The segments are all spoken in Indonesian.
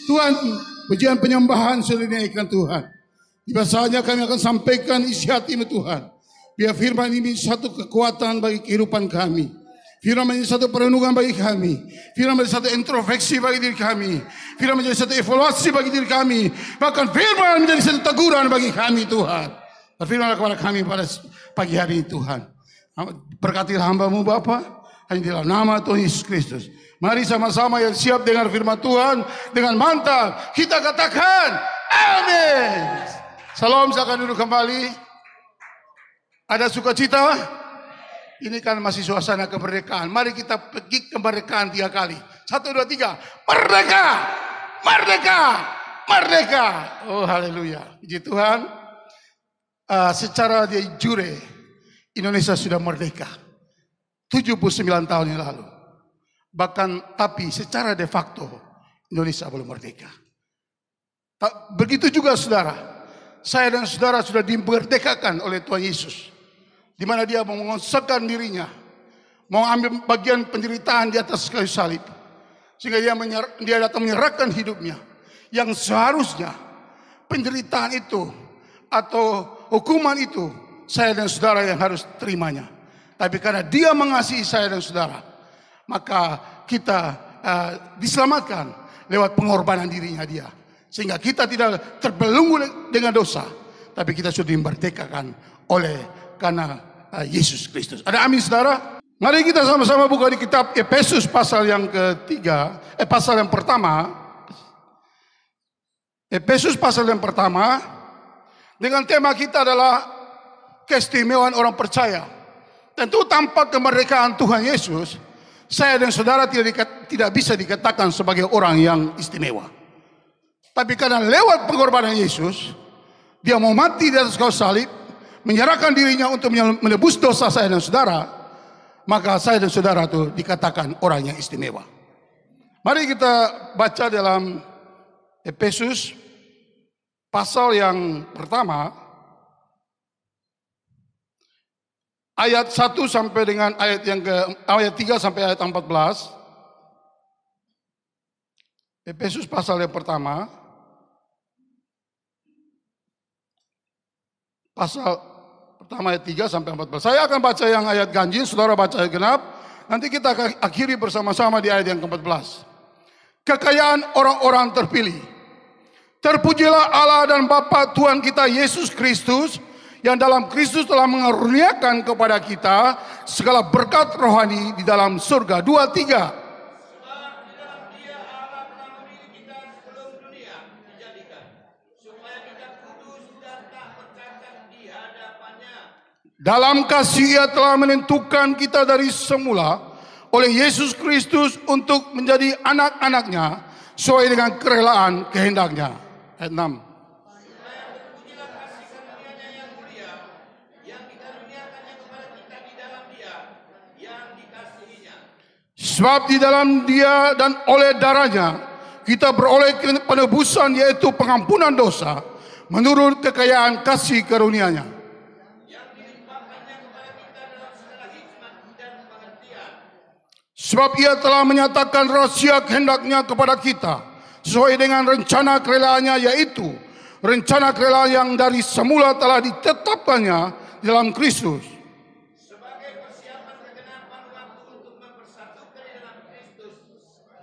Tuhan, pujian penyembahan sudah dinaikkan Tuhan. Tiba saatnya kami akan sampaikan isi hati-Mu Tuhan. Biar firman ini satu kekuatan bagi kehidupan kami. Firman menjadi satu perenungan bagi kami. Firman menjadi satu introspeksi bagi diri kami. Firman menjadi satu evaluasi bagi diri kami. Bahkan firman menjadi satu teguran bagi kami Tuhan. Berfirmanlah kepada kami pada pagi hari ini Tuhan. Berkatilah hamba-Mu Bapa. Hanya di dalam nama Tuhan Yesus Kristus. Mari sama-sama yang siap dengar firman Tuhan. Dengan mantap kita katakan amin. Salam, silakan duduk kembali. Ada sukacita? Ini kan masih suasana kemerdekaan. Mari kita pergi kemerdekaan 3 kali. 1, 2, 3. Merdeka! Merdeka! Merdeka! Oh haleluya. Puji Tuhan. Secara de jure Indonesia sudah merdeka 79 tahun yang lalu. Bahkan tapi secara de facto Indonesia belum merdeka. Begitu juga saudara. Saya dan saudara sudah dimerdekakan oleh Tuhan Yesus. Di mana dia mau mengosongkan dirinya, mau ambil bagian penderitaan di atas kayu salib, sehingga dia datang menyerahkan hidupnya, yang seharusnya penderitaan itu atau hukuman itu saya dan saudara yang harus terimanya. Tapi karena dia mengasihi saya dan saudara, maka kita diselamatkan lewat pengorbanan dirinya dia, sehingga kita tidak terbelenggu dengan dosa, tapi kita sudah dimerdekakan oleh karena Yesus Kristus. Ada amin saudara? Mari kita sama-sama buka di kitab Efesus pasal yang pasal yang pertama. Efesus pasal yang pertama. Dengan tema kita adalah keistimewaan orang percaya. Tentu tanpa kemerdekaan Tuhan Yesus, saya dan saudara tidak bisa dikatakan sebagai orang yang istimewa. Tapi karena lewat pengorbanan Yesus, dia mau mati di atas kayu salib, menyerahkan dirinya untuk menebus dosa saya dan saudara, maka saya dan saudara itu dikatakan orang yang istimewa. Mari kita baca dalam Efesus pasal yang pertama, ayat 1 sampai dengan ayat 3 sampai ayat 14. Efesus pasal yang pertama, pasal pertama ayat 3 sampai 14. Saya akan baca yang ayat ganjil, saudara baca ayat genap. Nanti kita akan akhiri bersama-sama di ayat yang ke-14. Kekayaan orang-orang terpilih. Terpujilah Allah dan Bapa Tuhan kita Yesus Kristus, yang dalam Kristus telah mengaruniakan kepada kita segala berkat rohani di dalam surga. 2, 3. Dalam kasih Ia telah menentukan kita dari semula oleh Yesus Kristus untuk menjadi anak-anaknya sesuai dengan kerelaan kehendaknya. Ayat 6. Sebab di dalam Dia dan oleh darahnya kita beroleh penebusan, yaitu pengampunan dosa menurut kekayaan kasih karunia-Nya. Sebab Ia telah menyatakan rahasia kehendak-Nya kepada kita sesuai dengan rencana kerelaan-Nya, yaitu rencana kerelaan yang dari semula telah ditetapkannya di dalam Kristus sebagai persiapan kegenapan waktu untuk mempersatukan di dalam Kristus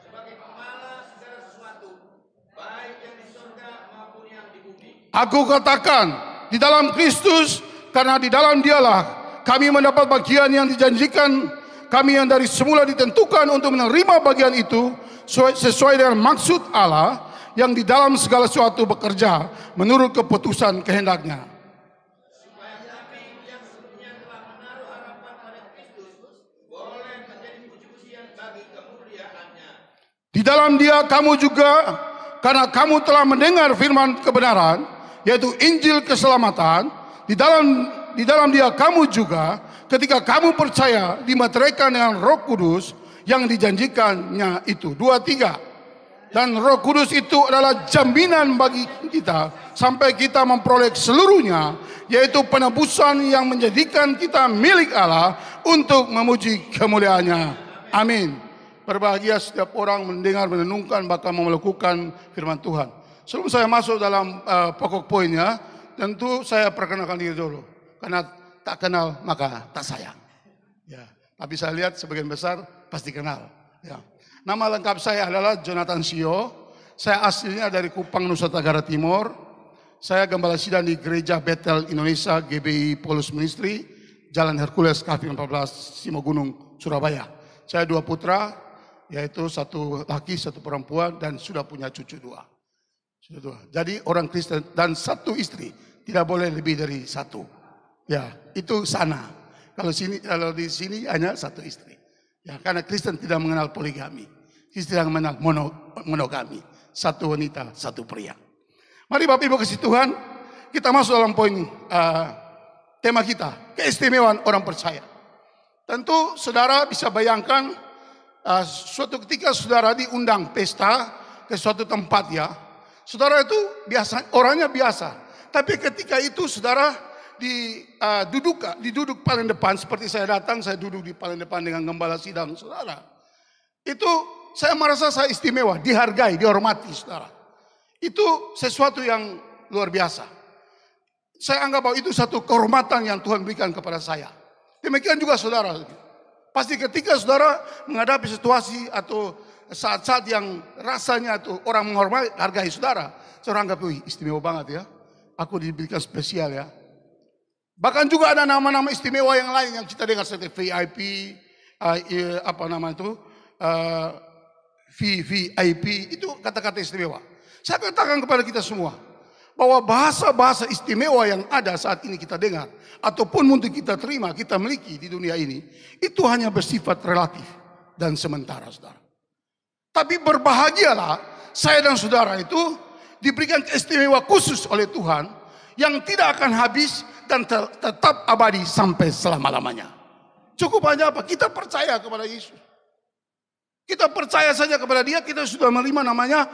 sebagai pemala segala sesuatu, baik yang di surga maupun yang di bumi. Aku katakan di dalam Kristus, karena di dalam Dialah kami mendapat bagian yang dijanjikan. Kami yang dari semula ditentukan untuk menerima bagian itu sesuai dengan maksud Allah yang di dalam segala sesuatu bekerja menurut keputusan kehendak-Nya. Supaya kami yang sebelumnya telah menaruh harapan pada Kristus boleh menjadi puji-pujian bagi kemuliaan-Nya. Di dalam Dia kamu juga, karena kamu telah mendengar firman kebenaran, yaitu Injil keselamatan, di dalam Dia kamu juga, ketika kamu percaya, dimateraikan dengan Roh Kudus yang dijanjikannya itu. 2, 3. Dan Roh Kudus itu adalah jaminan bagi kita sampai kita memperoleh seluruhnya, yaitu penebusan yang menjadikan kita milik Allah untuk memuji kemuliaan-Nya. Amin. Berbahagia setiap orang mendengar, merenungkan, bahkan melakukan firman Tuhan. Sebelum saya masuk dalam pokok poinnya, tentu saya perkenalkan diri dulu. Karena tak kenal maka tak sayang. Ya, tapi saya lihat sebagian besar pasti kenal. Ya. Nama lengkap saya adalah Jonathan Sio. Saya aslinya dari Kupang, Nusa Tenggara Timur. Saya gembala sidang di Gereja Bethel Indonesia, GBI Paulus Ministry, Jalan Hercules, Kaki 14, Simogunung, Surabaya. Saya 2 putra, yaitu 1 laki, 1 perempuan, dan sudah punya cucu 2. Jadi orang Kristen dan 1 istri, tidak boleh lebih dari 1. Ya, itu sana. Kalau di sini hanya 1 istri. Ya, karena Kristen tidak mengenal poligami. Kristen mengenal monogami. 1 wanita, 1 pria. Mari Bapak Ibu kasih Tuhan, kita masuk dalam poin tema kita, keistimewaan orang percaya. Tentu saudara bisa bayangkan suatu ketika saudara diundang pesta ke suatu tempat ya. Saudara itu biasa, orangnya biasa. Tapi ketika itu saudara diduduk paling depan, seperti saya datang, saya duduk di paling depan dengan gembala sidang saudara. Itu saya merasa saya istimewa, dihargai, dihormati saudara. Itu sesuatu yang luar biasa. Saya anggap bahwa itu satu kehormatan yang Tuhan berikan kepada saya. Demikian juga saudara. Pasti ketika saudara menghadapi situasi atau saat-saat yang rasanya itu orang menghargai saudara, saudara anggap, wih istimewa banget ya. Aku diberikan spesial ya. Bahkan juga ada nama-nama istimewa yang lain yang kita dengar seperti VIP, VVIP, itu kata-kata istimewa. Saya katakan kepada kita semua bahwa bahasa-bahasa istimewa yang ada saat ini kita dengar ataupun untuk kita terima, kita miliki di dunia ini, itu hanya bersifat relatif dan sementara saudara. Tapi berbahagialah saya dan saudara itu diberikan keistimewaan khusus oleh Tuhan yang tidak akan habis dan tetap abadi sampai selama-lamanya. Cukup hanya apa? Kita percaya kepada Yesus. Kita percaya saja kepada Dia, kita sudah menerima namanya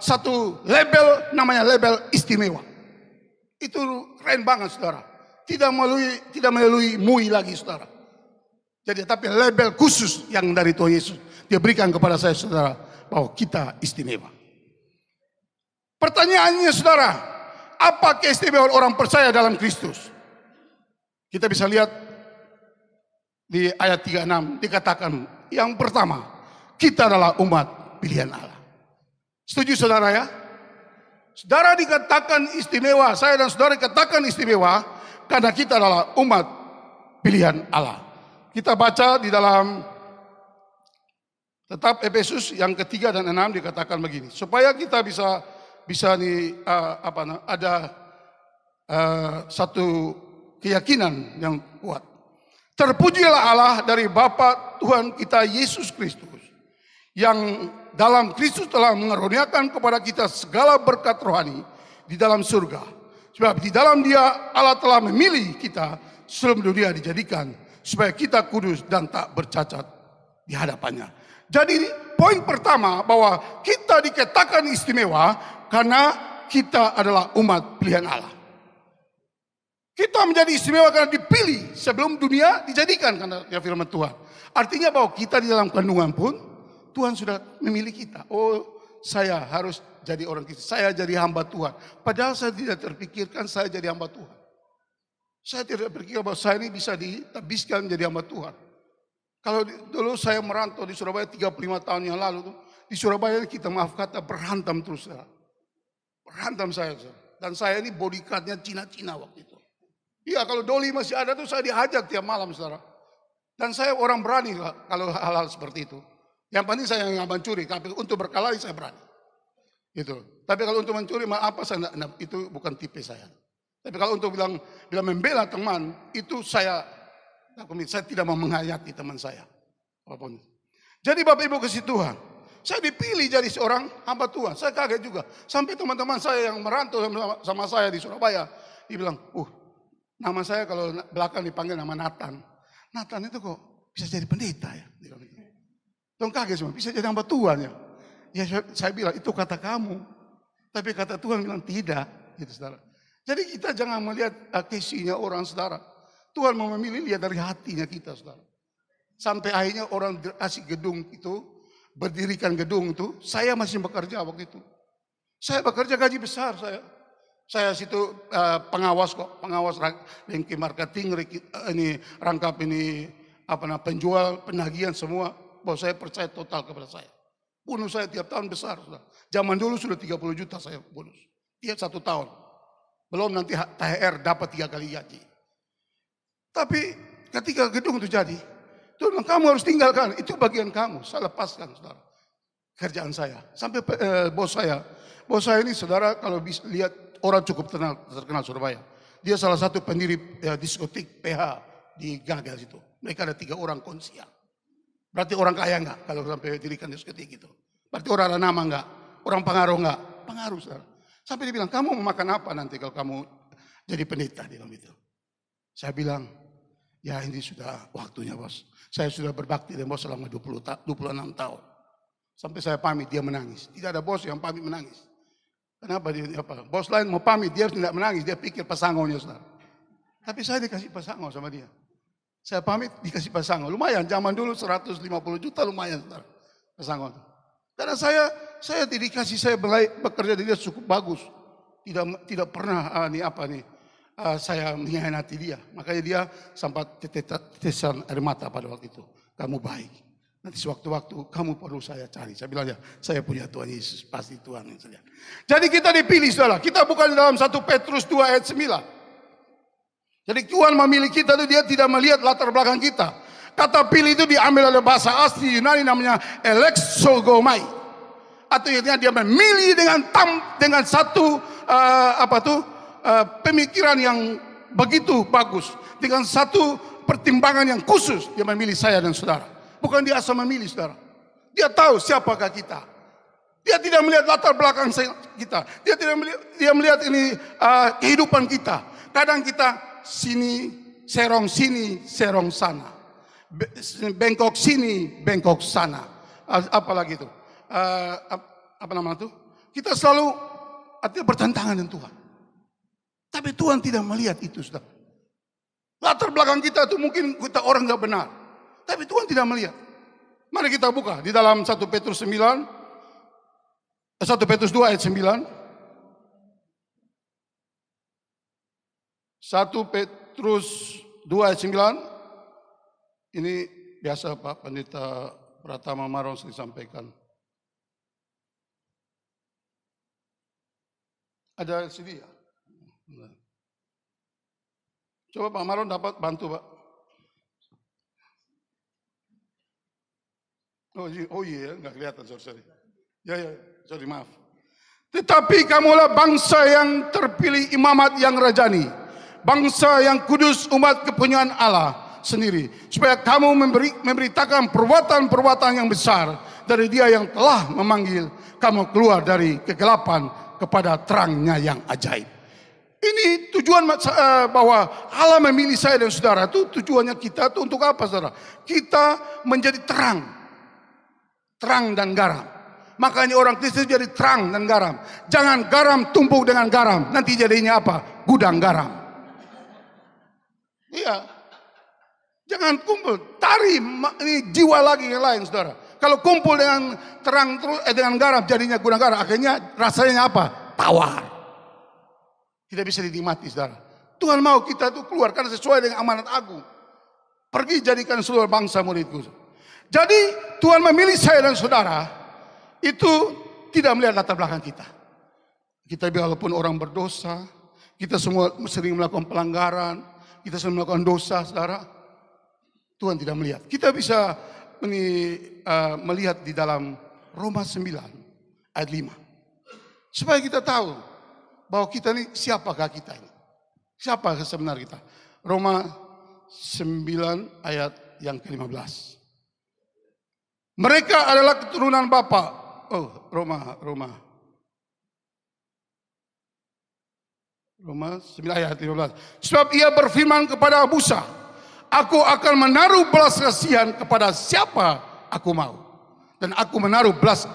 satu label, namanya label istimewa. Itu keren banget saudara. Tidak melalui MUI lagi saudara. Jadi tapi label khusus yang dari Tuhan Yesus Dia berikan kepada saya saudara, bahwa kita istimewa. Pertanyaannya saudara, apa keistimewaan orang percaya dalam Kristus? Kita bisa lihat di ayat 36 dikatakan yang pertama, kita adalah umat pilihan Allah. Setuju saudara ya? Saudara dikatakan istimewa, saya dan saudara dikatakan istimewa karena kita adalah umat pilihan Allah. Kita baca di dalam tetap Efesus yang ketiga dan 6 dikatakan begini, supaya kita bisa ada satu keyakinan yang kuat. Terpujilah Allah dari Bapa Tuhan kita Yesus Kristus, yang dalam Kristus telah mengaruniakan kepada kita segala berkat rohani di dalam surga. Sebab di dalam Dia Allah telah memilih kita sebelum dunia dijadikan, supaya kita kudus dan tak bercacat di hadapannya. Jadi poin pertama bahwa kita dikatakan istimewa karena kita adalah umat pilihan Allah. Kita menjadi istimewa karena dipilih sebelum dunia dijadikan karena firman Tuhan. Artinya bahwa kita di dalam kandungan pun Tuhan sudah memilih kita. Oh, saya harus jadi orang Kristen. Saya jadi hamba Tuhan. Padahal saya tidak terpikirkan saya jadi hamba Tuhan. Saya tidak berpikir bahwa saya ini bisa ditabiskan menjadi hamba Tuhan. Kalau dulu saya merantau di Surabaya 35 tahun yang lalu, di Surabaya kita maaf kata berhantam terus. Berhantam saya. Dan saya ini bodyguardnya Cina-Cina waktu itu. Iya, kalau Doli masih ada tuh saya diajak tiap malam saudara. Dan saya orang berani kalau hal-hal seperti itu. Yang penting saya nggak mencuri, tapi untuk berkelahi saya berani. Gitu. Tapi kalau untuk mencuri, apa saya itu bukan tipe saya. Tapi kalau untuk bilang membela teman, itu saya tidak mau menghayati teman saya. Apapun. Jadi Bapak Ibu kasih Tuhan, saya dipilih jadi seorang hamba Tuhan. Saya kaget juga. Sampai teman-teman saya yang merantau sama saya di Surabaya, dia bilang, nama saya kalau belakang dipanggil nama Nathan. Nathan itu kok bisa jadi pendeta ya? Dong kaget semua, bisa jadi hamba Tuhan ya? Ya saya bilang, itu kata kamu. Tapi kata Tuhan bilang tidak, gitu saudara. Jadi kita jangan melihat kesinya orang saudara. Tuhan mau memilih lihat dari hatinya kita saudara. Sampai akhirnya orang kasih gedung itu, berdirikan gedung itu, saya masih bekerja waktu itu. Saya bekerja gaji besar saya. Saya situ pengawas kok, pengawas ranking marketing, ini rangkap ini penjual, penagihan semua. Bahwa saya percaya total kepada saya. Bonus saya tiap tahun besar. Sudah. Zaman dulu sudah 30 juta saya bonus. Tiap 1 tahun. Belum nanti THR dapat 3 kali gaji. Tapi ketika gedung itu jadi, Tuhan bilang, kamu harus tinggalkan, itu bagian kamu, saya lepaskan saudara. Kerjaan saya, sampai bos saya ini saudara kalau bisa lihat orang cukup terkenal Surabaya. Dia salah satu pendiri diskotik PH di Gagal itu. Mereka ada 3 orang konsial. Berarti orang kaya enggak kalau sampai dirikan diskotik itu. Berarti orang ada nama enggak, orang pengaruh enggak, pengaruh saudara. Sampai dia bilang, kamu mau makan apa nanti kalau kamu jadi pendeta, dia bilang gitu. Saya bilang, ya ini sudah waktunya bos. Saya sudah berbakti dengan bos selama 26 tahun. Sampai saya pamit, dia menangis. Tidak ada bos yang pamit menangis. Kenapa? Bos lain mau pamit, dia tidak menangis. Dia pikir pasangonya, saudara. Tapi saya dikasih pasango sama dia. Saya pamit, dikasih pasango. Lumayan, zaman dulu 150 juta lumayan, saudara. Pasango. Karena saya dikasih, saya bekerja di dia cukup bagus. Tidak pernah saya mengkhianati dia. Makanya dia sempat tetesan air mata pada waktu itu. Kamu baik. Nanti sewaktu-waktu kamu perlu saya cari. Saya bilang ya, saya punya Tuhan Yesus. Pasti Tuhan yang saja. Jadi kita dipilih saudara. Kita bukan dalam 1 Petrus 2 ayat 9. Jadi Tuhan memilih kita itu dia tidak melihat latar belakang kita. Kata pilih itu diambil oleh bahasa asli Yunani namanya elexogomai. Atau dia memilih dengan satu pemikiran yang begitu bagus. Dengan satu pertimbangan yang khusus. Dia memilih saya dan saudara. Bukan dia asal memilih saudara. Dia tahu siapakah kita. Dia tidak melihat latar belakang kita. Dia melihat ini kehidupan kita. Kadang kita serong sini, serong sana. Bengkok sini, bengkok sana. Apalagi itu. Apa namanya itu? Kita selalu bertentangan dengan Tuhan. Tapi Tuhan tidak melihat itu, saudara. Latar belakang kita itu mungkin kita orang nggak benar. Tapi Tuhan tidak melihat. Mari kita buka di dalam 1 Petrus 2 ayat 9. 1 Petrus 2 ayat 9. Ini biasa Pak Pendeta Pratama Maron disampaikan. Ada CD ya? Coba Pak Maron dapat bantu Pak. Oh iya, nggak kelihatan sorry. Ya, sorry maaf. Tetapi kamulah bangsa yang terpilih, imamat yang rajani, bangsa yang kudus, umat kepunyaan Allah sendiri, supaya kamu memberitakan perbuatan-perbuatan yang besar dari Dia yang telah memanggil kamu keluar dari kegelapan kepada terangnya yang ajaib. Ini tujuan bahwa Allah memilih saya dan saudara itu tujuannya kita itu untuk apa saudara? Kita menjadi terang dan garam. Makanya orang Kristen jadi terang dan garam. Jangan garam tumpuk dengan garam. Nanti jadinya apa? Gudang garam. Iya. Jangan kumpul. Tari ini jiwa lagi yang lain saudara. Kalau kumpul dengan terang terus dengan garam jadinya gudang garam. Akhirnya rasanya apa? Tawar. Tidak bisa dinikmati saudara. Tuhan mau kita itu keluar karena sesuai dengan amanat agung. Pergi jadikan seluruh bangsa muridku. Jadi Tuhan memilih saya dan saudara itu tidak melihat latar belakang kita. Kita walaupun orang berdosa, kita semua sering melakukan pelanggaran, kita sering melakukan dosa, saudara. Tuhan tidak melihat. Kita bisa melihat di dalam Roma 9 ayat 5. Supaya kita tahu bahwa kita ini siapakah kita ini. Siapakah sebenarnya kita. Roma 9 ayat yang ke-15. Mereka adalah keturunan Bapa. Roma 9 ayat 15. Sebab ia berfirman kepada Musa, aku akan menaruh belas kasihan kepada siapa aku mau. Dan aku menaruh belas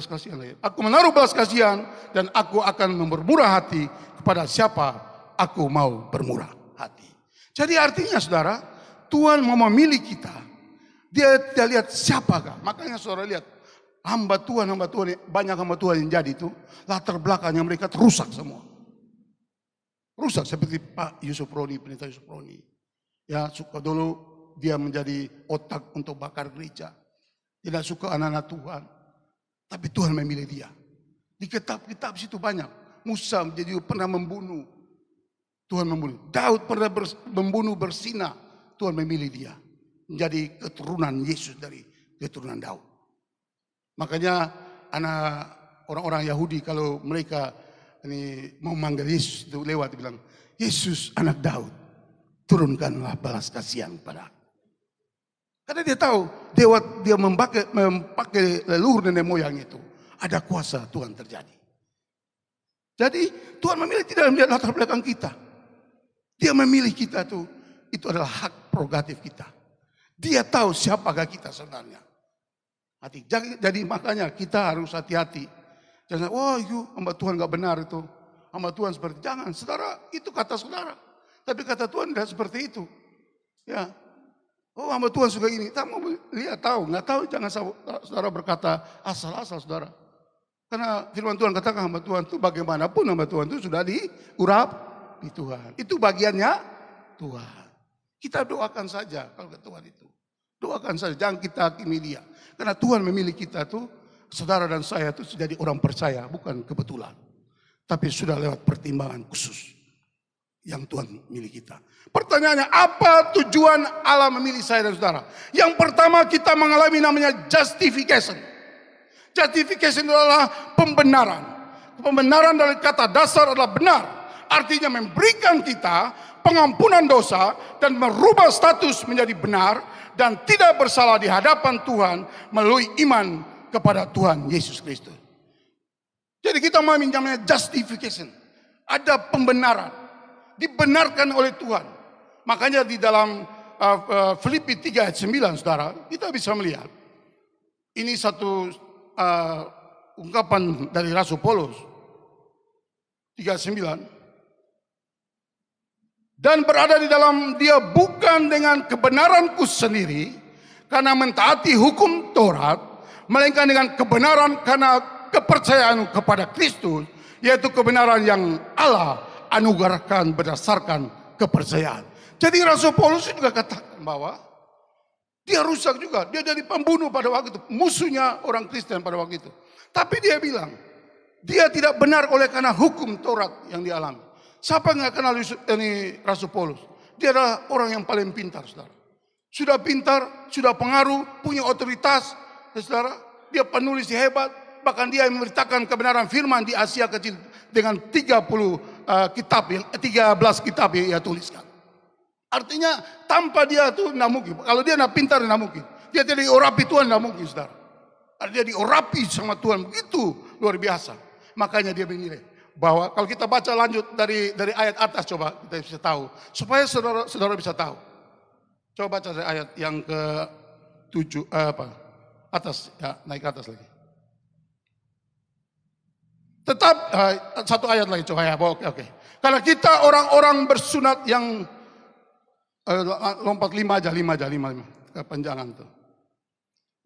kasihan dan aku akan mempermurah hati kepada siapa aku mau bermurah hati. Jadi artinya saudara, Tuhan mau memilih kita. Dia tidak lihat siapakah. Makanya saudara lihat, hamba Tuhan, banyak hamba Tuhan yang jadi itu, latar belakangnya mereka rusak semua. Rusak seperti Pak Yusuf Roni, Pendeta Yusuf Roni. Ya, suka dulu dia menjadi otak untuk bakar gereja. Tidak suka anak-anak Tuhan. Tapi Tuhan memilih dia. Di kitab-kitab situ banyak. Musa pernah membunuh. Tuhan membunuh. Daud pernah membunuh bersina. Tuhan memilih dia. Menjadi keturunan Yesus dari keturunan Daud. Makanya orang-orang Yahudi kalau mereka mau manggil Yesus itu lewat bilang, Yesus anak Daud, turunkanlah balas kasihan pada aku. Karena dia tahu dia memakai leluhur nenek moyang itu, ada kuasa Tuhan terjadi. Jadi Tuhan memilih tidak melihat latar belakang kita. Dia memilih kita itu adalah hak prerogatif kita. Dia tahu siapakah kita sebenarnya. Jadi makanya kita harus hati-hati. Jangan, itu hamba Tuhan gak benar itu. Hamba Tuhan seperti itu. Jangan, saudara, itu kata saudara. Tapi kata Tuhan tidak seperti itu. Ya, hamba Tuhan suka gini. Tak mau lihat tahu, nggak tahu jangan saudara berkata asal-asal saudara. Karena firman Tuhan katakan hamba Tuhan itu bagaimanapun hamba Tuhan itu sudah diurapi Tuhan. Itu bagiannya Tuhan. Kita doakan saja kalau ke Tuhan itu. Doakan saja, jangan kita hakimi dia. Karena Tuhan memilih kita tuh, saudara dan saya itu jadi orang percaya, bukan kebetulan. Tapi sudah lewat pertimbangan khusus yang Tuhan milih kita. Pertanyaannya, apa tujuan Allah memilih saya dan saudara? Yang pertama kita mengalami namanya justification. Justification adalah pembenaran. Pembenaran dari kata dasar adalah benar. Artinya memberikan kita pengampunan dosa dan merubah status menjadi benar dan tidak bersalah di hadapan Tuhan melalui iman kepada Tuhan Yesus Kristus. Jadi kita namanya justification. Ada pembenaran. Dibenarkan oleh Tuhan. Makanya di dalam Filipi 3 ayat 9 saudara, kita bisa melihat. Ini satu ungkapan dari Rasul Paulus. 3:9. Dan berada di dalam dia bukan dengan kebenaranku sendiri karena mentaati hukum Taurat, melainkan dengan kebenaran karena kepercayaan kepada Kristus, yaitu kebenaran yang Allah anugerahkan berdasarkan kepercayaan. Jadi Rasul Paulus juga katakan bahwa dia rusak juga, dia jadi pembunuh pada waktu itu, musuhnya orang Kristen pada waktu itu. Tapi dia bilang, dia tidak benar oleh karena hukum Taurat yang dialami. Siapa yang gak kenal ini Rasul Paulus? Dia adalah orang yang paling pintar, saudara. Sudah pintar, sudah pengaruh, punya otoritas, saudara. Dia penulis hebat, bahkan dia memberitakan kebenaran firman di Asia Kecil dengan 13 kitab yang ia tuliskan. Artinya tanpa dia itu tidak mungkin. Kalau dia tidak pintar, tidak mungkin. Dia tidak diorapi Tuhan, tidak mungkin, saudara. Dia diorapi sama Tuhan, begitu luar biasa. Makanya dia menilai. Bahwa kalau kita baca lanjut dari ayat atas, coba kita bisa tahu supaya saudara bisa tahu. Coba baca dari ayat yang ke-7 atas ya, naik ke atas lagi. Tetap satu ayat lagi coba ya. Oke. Karena kita orang-orang bersunat yang lompat 5 aja kepanjangan tuh.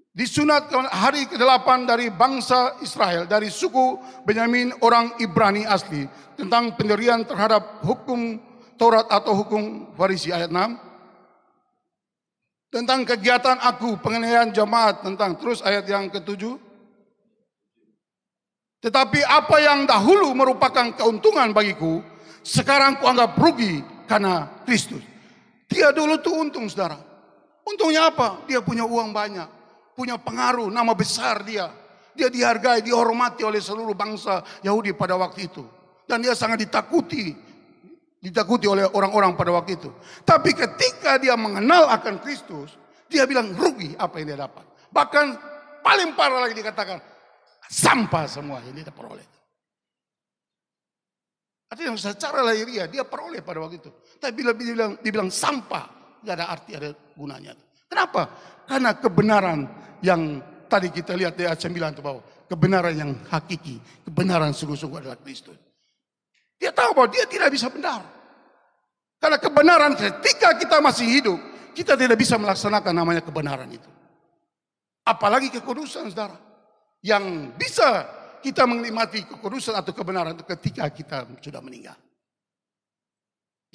Disunat hari ke-8 dari bangsa Israel, dari suku Benyamin orang Ibrani asli, tentang pendirian terhadap hukum Taurat atau hukum Farisi ayat 6. Tentang kegiatan aku, pengenaian jemaat, tentang terus ayat yang ke-7. Tetapi apa yang dahulu merupakan keuntungan bagiku, sekarang kuanggap rugi karena Kristus. Dia dulu tuh untung, saudara. Untungnya apa? Dia punya uang banyak. Punya pengaruh, nama besar dia. Dia dihargai, dihormati oleh seluruh bangsa Yahudi pada waktu itu. Dan dia sangat ditakuti oleh orang-orang pada waktu itu. Tapi ketika dia mengenal akan Kristus, dia bilang rugi apa yang dia dapat. Bahkan paling parah lagi dikatakan, sampah semua yang dia peroleh. Artinya secara lahiriah dia peroleh pada waktu itu. Tapi bila dibilang sampah, tidak ada arti, ada gunanya. Kenapa? Karena kebenaran yang tadi kita lihat di ayat 9 itu bahwa kebenaran yang hakiki, kebenaran sungguh-sungguh adalah Kristus. Dia tahu bahwa dia tidak bisa benar. Karena kebenaran ketika kita masih hidup, kita tidak bisa melaksanakan namanya kebenaran itu. Apalagi kekudusan, saudara. Yang bisa kita menikmati kekudusan atau kebenaran itu ketika kita sudah meninggal.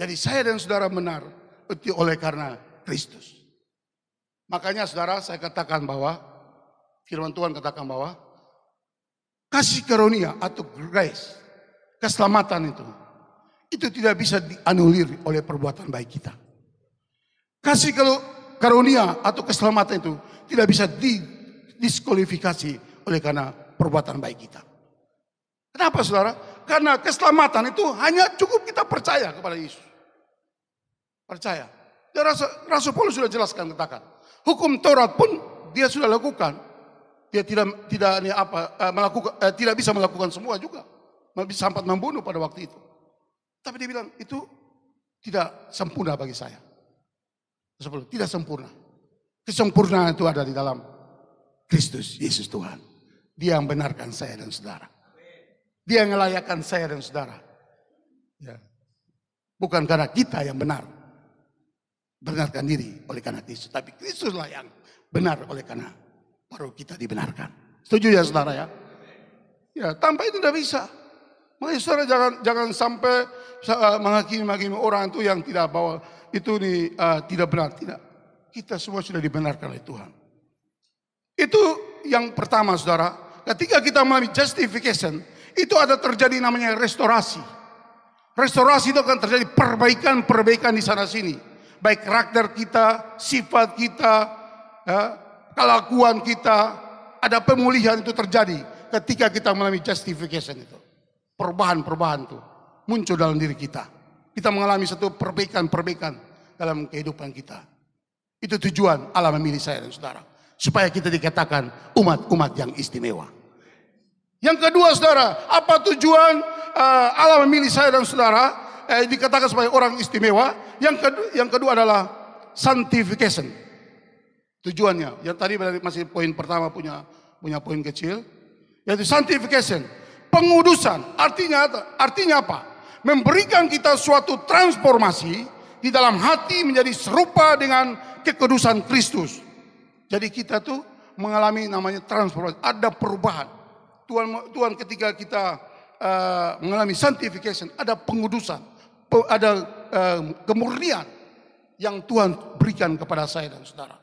Jadi saya dan saudara benar itu oleh karena Kristus. Makanya saudara, saya katakan bahwa firman Tuhan katakan bahwa kasih karunia atau grace, keselamatan itu tidak bisa dianulir oleh perbuatan baik kita. Kasih karunia atau keselamatan itu tidak bisa didiskualifikasi oleh karena perbuatan baik kita. Kenapa saudara? Karena keselamatan itu hanya cukup kita percaya kepada Yesus. Percaya. Ya, Rasul Paulus sudah jelaskan, katakan. Hukum Taurat pun dia sudah lakukan. Dia tidak bisa melakukan semua juga. Sempat membunuh pada waktu itu. Tapi dia bilang itu tidak sempurna bagi saya. Tidak sempurna. Kesempurnaan itu ada di dalam Kristus Yesus Tuhan. Dia yang benarkan saya dan saudara. Dia yang melayakkan saya dan saudara. Ya. Bukan karena kita yang benarkan diri oleh karena Kristus. Tapi Kristuslah yang benar oleh karena baru kita dibenarkan. Setuju ya saudara ya? Ya, tanpa itu tidak bisa. Makanya saudara jangan sampai menghakimi orang itu yang tidak bahwa itu tidak benar. Tidak. Kita semua sudah dibenarkan oleh Tuhan. Itu yang pertama saudara. Ketika kita mengalami justification, itu ada terjadi namanya restorasi. Restorasi itu akan terjadi perbaikan di sana sini. Baik karakter kita, sifat kita, ya, kelakuan kita, ada pemulihan itu terjadi ketika kita mengalami justification itu. Perubahan itu muncul dalam diri kita. Kita mengalami satu perbaikan dalam kehidupan kita. Itu tujuan Allah memilih saya dan saudara. Supaya kita dikatakan umat-umat yang istimewa. Yang kedua saudara, apa tujuan Allah memilih saya dan saudara dikatakan sebagai orang istimewa? Yang kedua adalah sanctification. Tujuannya, yang tadi masih poin pertama punya poin kecil, yaitu sanctification, pengudusan. Artinya apa? Memberikan kita suatu transformasi di dalam hati menjadi serupa dengan kekudusan Kristus. Jadi kita tuh mengalami namanya transformasi, ada perubahan. Tuhan ketika kita mengalami sanctification, ada pengudusan, ada kemurnian yang Tuhan berikan kepada saya dan saudara.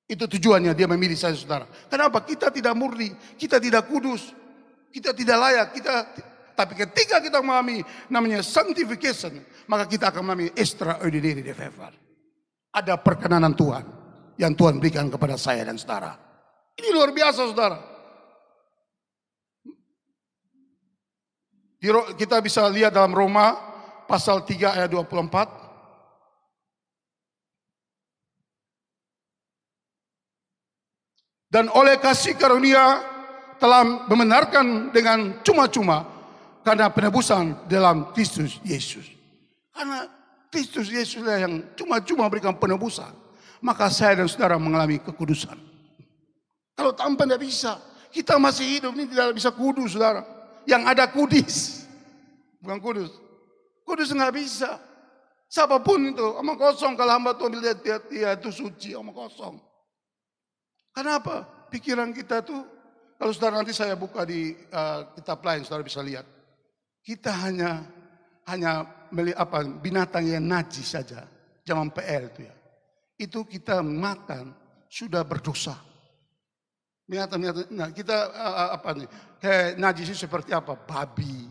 Itu tujuannya dia memilih saya saudara. Kenapa? Kita tidak murni, kita tidak kudus, kita tidak layak, tapi ketika kita mengalami namanya sanctification, maka kita akan mengalami extraordinary favor. Ada perkenanan Tuhan yang Tuhan berikan kepada saya dan saudara. Ini luar biasa saudara. Kita bisa lihat dalam Roma pasal 3 ayat 24. Dan oleh kasih karunia telah membenarkan dengan cuma-cuma karena penebusan dalam Kristus Yesus. Karena Kristus Yesuslah yang cuma-cuma berikan penebusan, maka saya dan saudara mengalami kekudusan. Kalau tanpa tidak bisa, kita masih hidup ini tidak bisa kudus saudara. Yang ada kudis, bukan kudus. Kudus nggak bisa. Siapapun itu, omong kosong kalau hamba Tuhan lihat dia itu suci, omong kosong. Kenapa? Pikiran kita tuh, kalau saudara nanti saya buka di kitab lain, saudara bisa lihat. Kita hanya binatang yang najis saja, zaman PL itu ya. Itu kita makan sudah berdosa. Binatang, nah kita kayak najis itu seperti apa? Babi.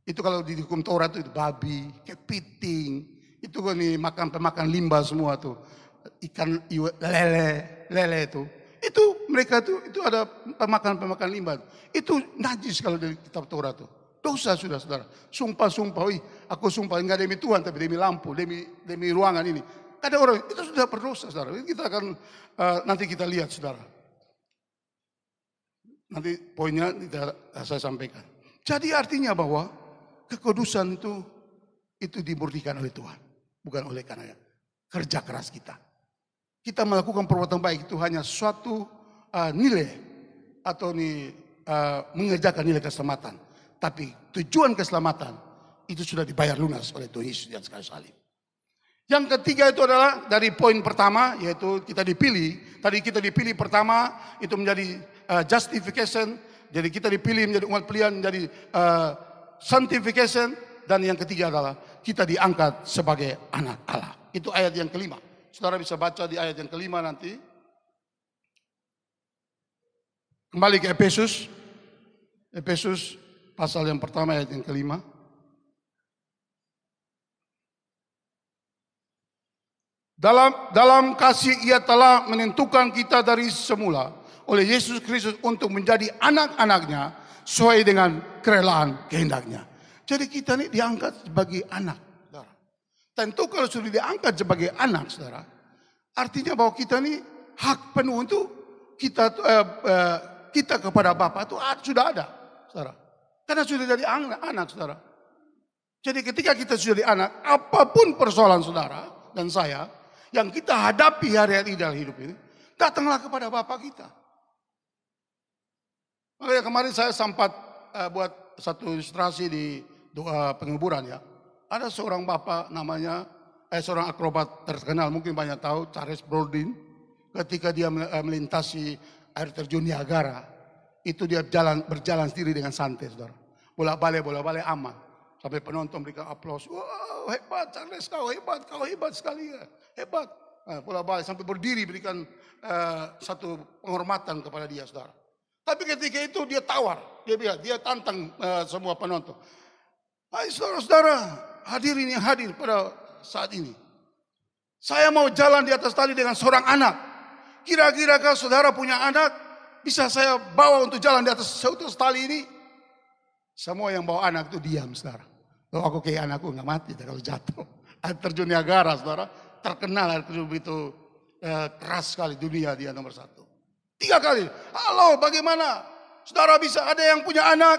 Itu kalau di hukum Taurat itu babi, kepiting. Itu kan nih pemakan limbah semua tuh. Ikan lele itu. Itu mereka itu ada pemakan limbah. Itu najis kalau di kitab Taurat itu. Dosa sudah saudara. Sumpah, aku sumpah enggak demi Tuhan tapi demi lampu, demi ruangan ini. Ada orang itu sudah berdosa saudara. Kita akan nanti kita lihat saudara. Nanti poinnya saya sampaikan. Jadi artinya bahwa kekudusan itu dimurnikan oleh Tuhan, bukan oleh karena kerja keras kita. Kita melakukan perbuatan baik itu hanya suatu nilai atau mengerjakan nilai keselamatan. Tapi tujuan keselamatan Itu sudah dibayar lunas oleh Tuhan Yesus di atas kayu salib. Yang ketiga itu adalah dari poin pertama, yaitu kita dipilih. Tadi kita dipilih pertama itu menjadi justification. Jadi kita dipilih menjadi umat pilihan, menjadi sanctification. Dan yang ketiga adalah kita diangkat sebagai anak Allah. Itu ayat yang kelima. Saudara bisa baca di ayat yang kelima nanti. Kembali ke Efesus. Efesus pasal yang pertama ayat yang kelima. Dalam kasih ia telah menentukan kita dari semula oleh Yesus Kristus untuk menjadi anak-anaknya sesuai dengan kerelaan kehendaknya. Jadi kita ini diangkat sebagai anak, saudara. Tentu kalau sudah diangkat sebagai anak, saudara, artinya bahwa kita ini hak penuh untuk kita kepada Bapa itu sudah ada, saudara. Karena sudah jadi anak, saudara. Jadi ketika kita sudah jadi anak, apapun persoalan saudara dan saya yang kita hadapi hari-hari dalam hidup ini, datanglah kepada Bapa kita. Makanya kemarin saya sempat buat satu ilustrasi di doa penguburan ya. Ada seorang bapak namanya, seorang akrobat terkenal, mungkin banyak tahu, Charles Brodin. Ketika dia melintasi air terjun Niagara, itu dia berjalan sendiri dengan santai, saudara. Bolak-balik aman. Sampai penonton berikan aplaus. Wow, hebat Charles, kau hebat sekali ya. Hebat. Bolak-balik sampai berdiri berikan satu penghormatan kepada dia, saudara. Tapi ketika itu dia tawar, dia tantang semua penonton. Hai saudara-saudara, hadirin yang hadir pada saat ini. Saya mau jalan di atas tali dengan seorang anak. Kira-kira kalau saudara punya anak, bisa saya bawa untuk jalan di atas tali ini? Semua yang bawa anak itu diam, saudara. Loh, aku kayak anakku nggak mati kalau jatuh. Air terjun Niagara, saudara, terkenal air terjun itu keras sekali, dunia dia nomor 1. 3 kali. Halo, bagaimana? Saudara bisa ada yang punya anak?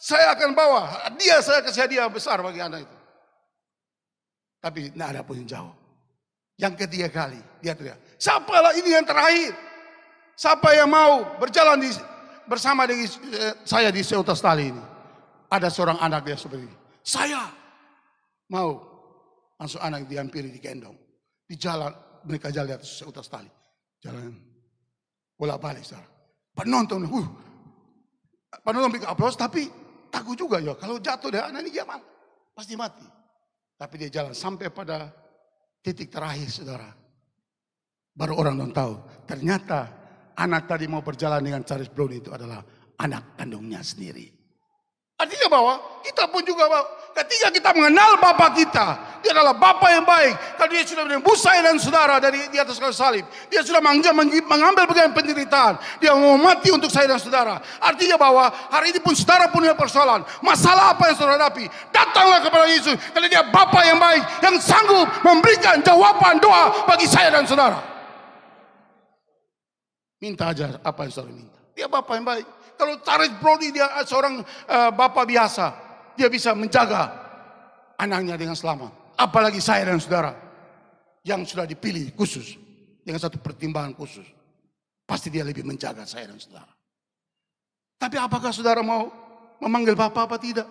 Saya akan bawa. Saya kasih hadiah besar bagi anak itu. Tapi tidak ada pun yang jawab. Yang ketiga kali dia teriak, siapalah ini yang terakhir? Siapa yang mau berjalan bersama dengan saya di seutas tali ini? Ada seorang anak dia seperti ini. Saya mau. Langsung anak dihampiri, digendong. Di jalan, mereka jalan di atas seutas tali. Jalan bolak-balik, saudara. Penonton beri aplaus, tapi takut juga ya. Kalau jatuh dari anak ini gimana? Pasti mati. Tapi dia jalan sampai pada titik terakhir, saudara. Baru orang don't tahu. Ternyata anak tadi mau berjalan dengan Charles Brown itu adalah anak kandungnya sendiri. Artinya bahwa kita pun juga ketika kita mengenal Bapa kita, dia adalah Bapa yang baik. Kalau dia sudah menembus saya dan saudara dari di atas kayu salib, dia sudah mengambil bagian penderitaan, dia mau mati untuk saya dan saudara. Artinya bahwa hari ini pun saudara punya persoalan, masalah apa yang saudara hadapi, datanglah kepada Yesus, karena dia Bapa yang baik, yang sanggup memberikan jawaban doa bagi saya dan saudara. Minta aja apa yang saudara minta. Dia Bapa yang baik. Kalau Charles Brody dia seorang bapak biasa, dia bisa menjaga anaknya dengan selamat. Apalagi saya dan saudara yang sudah dipilih khusus dengan satu pertimbangan khusus, pasti dia lebih menjaga saya dan saudara. Tapi apakah saudara mau memanggil Bapak apa tidak?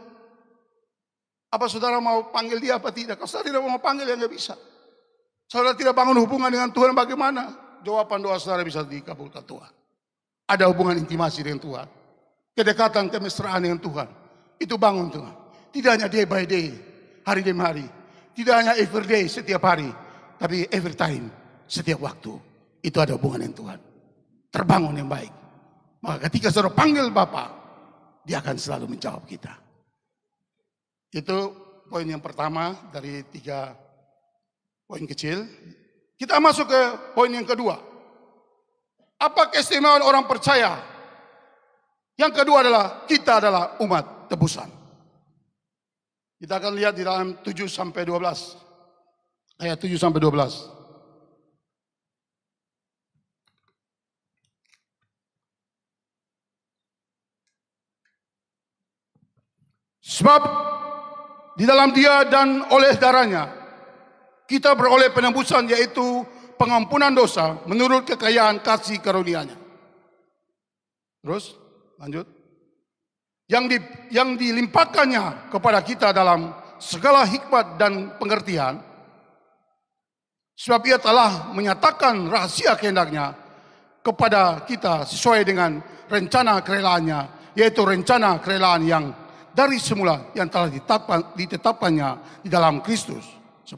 Apa saudara mau panggil dia apa tidak? Kalau saudara tidak mau panggil, ya nggak bisa. Saudara tidak bangun hubungan dengan Tuhan, bagaimana? Jawaban doa saudara bisa dikabulkan Tuhan. Ada hubungan intimasi dengan Tuhan. Kedekatan, kemesraan dengan Tuhan. Itu bangun Tuhan. Tidak hanya day by day, hari demi hari. Tidak hanya every day, setiap hari. Tapi every time, setiap waktu. Itu ada hubungan dengan Tuhan. Terbangun yang baik. Maka ketika saudara panggil Bapa, dia akan selalu menjawab kita. Itu poin yang pertama dari 3 poin kecil. Kita masuk ke poin yang kedua. Apa keistimewaan orang percaya? Yang kedua adalah kita adalah umat tebusan. Kita akan lihat di dalam 7-12. Ayat 7-12. Sebab di dalam dia dan oleh darahnya kita beroleh penebusan, yaitu pengampunan dosa menurut kekayaan kasih karunia-Nya. Terus lanjut. yang dilimpahkannya kepada kita dalam segala hikmat dan pengertian, sebab ia telah menyatakan rahasia kehendaknya kepada kita sesuai dengan rencana kerelaannya, yaitu rencana kerelaan yang dari semula yang telah ditetapkannya di dalam Kristus. 10.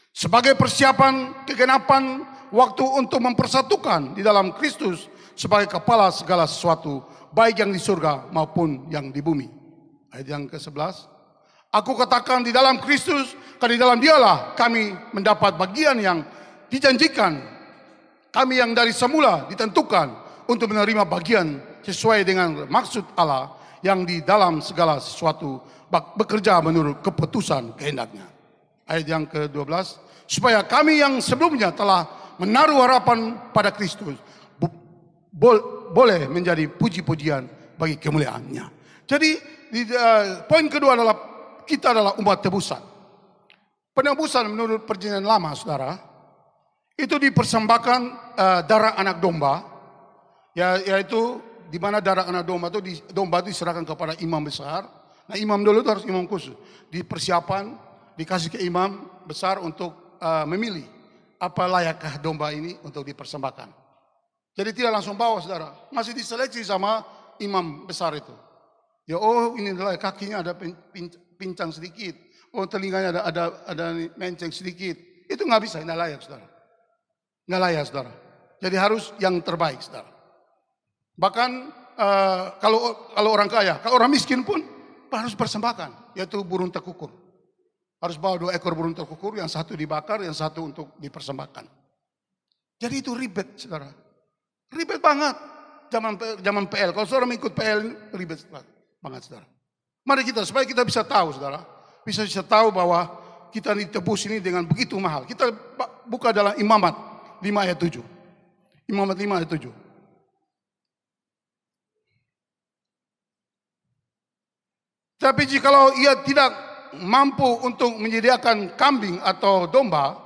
Sebagai persiapan kegenapan waktu untuk mempersatukan di dalam Kristus sebagai kepala segala sesuatu, baik yang di surga maupun yang di bumi. Ayat yang ke-11. Aku katakan di dalam Kristus, karena di dalam Dialah kami mendapat bagian yang dijanjikan. Kami yang dari semula ditentukan untuk menerima bagian sesuai dengan maksud Allah yang di dalam segala sesuatu bekerja menurut keputusan kehendaknya. Ayat yang ke-12. Supaya kami yang sebelumnya telah menaruh harapan pada Kristus boleh menjadi puji-pujian bagi kemuliaannya. Jadi poin kedua adalah kita adalah umat tebusan. Penebusan menurut perjanjian lama, saudara, itu dipersembahkan darah anak domba, yaitu di mana darah anak domba itu diserahkan kepada imam besar. Nah, imam dulu itu harus imam khusus. Di persiapan dikasih ke imam besar untuk memilih apa layakkah domba ini untuk dipersembahkan. Jadi tidak langsung bawa, saudara. Masih diseleksi sama imam besar itu. Ya, oh ini adalah kakinya ada pincang sedikit. Oh telinganya ada menceng sedikit. Itu nggak bisa, nggak layak, saudara. Nggak layak, saudara. Jadi harus yang terbaik, saudara. Bahkan kalau orang kaya, kalau orang miskin pun harus persembahkan, yaitu burung tekukur. Harus bawa 2 ekor burung tekukur, yang satu dibakar, yang satu untuk dipersembahkan. Jadi itu ribet, saudara. Ribet banget zaman PL. Kalau saudara mengikut PL, ribet banget, saudara. Mari kita, supaya kita bisa tahu, saudara. Bisa tahu bahwa kita ditebus ini dengan begitu mahal. Kita buka dalam Imamat 5 ayat 7. Imamat 5 ayat 7. Tapi jikalau ia tidak mampu untuk menyediakan kambing atau domba,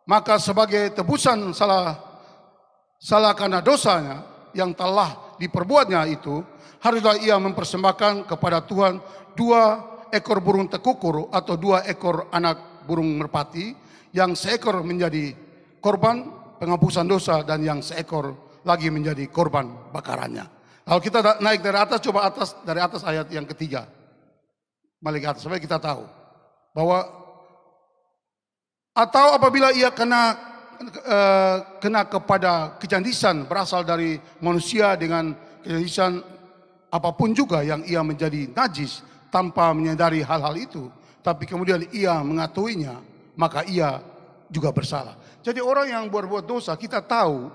maka sebagai tebusan salah karena dosanya yang telah diperbuatnya itu, haruslah ia mempersembahkan kepada Tuhan 2 ekor burung tekukur atau 2 ekor anak burung merpati, yang seekor menjadi korban penghapusan dosa dan yang seekor lagi menjadi korban bakarannya. Kalau kita naik dari atas, coba dari atas ayat yang ketiga. Balik ke atas supaya kita tahu bahwa atau apabila ia kena kepada kecandisan berasal dari manusia dengan kecandisan apapun juga yang ia menjadi najis tanpa menyadari hal-hal itu, tapi kemudian ia mengetahuinya, maka ia juga bersalah. Jadi orang yang berbuat dosa, kita tahu,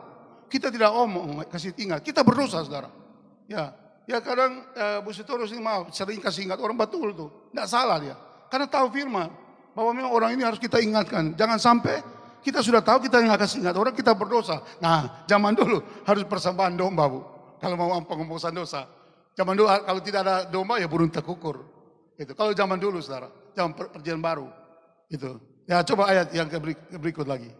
kita tidak omong kasih ingat, kita berdosa, saudara. Ya kadang Bu Sitorus ini maaf, sering kasih ingat orang, betul tuh, tidak salah dia. Karena tahu firman bahwa memang orang ini harus kita ingatkan. Jangan sampai kita sudah tahu, kita nggak kasih ingat orang, kita berdosa. Nah, zaman dulu harus persembahan domba, Bu. Kalau mau penghapusan dosa. Zaman dulu kalau tidak ada domba ya burung tekukur. Itu. Kalau zaman dulu, saudara, zaman perjanjian baru. Itu. Ya coba ayat yang berikut lagi.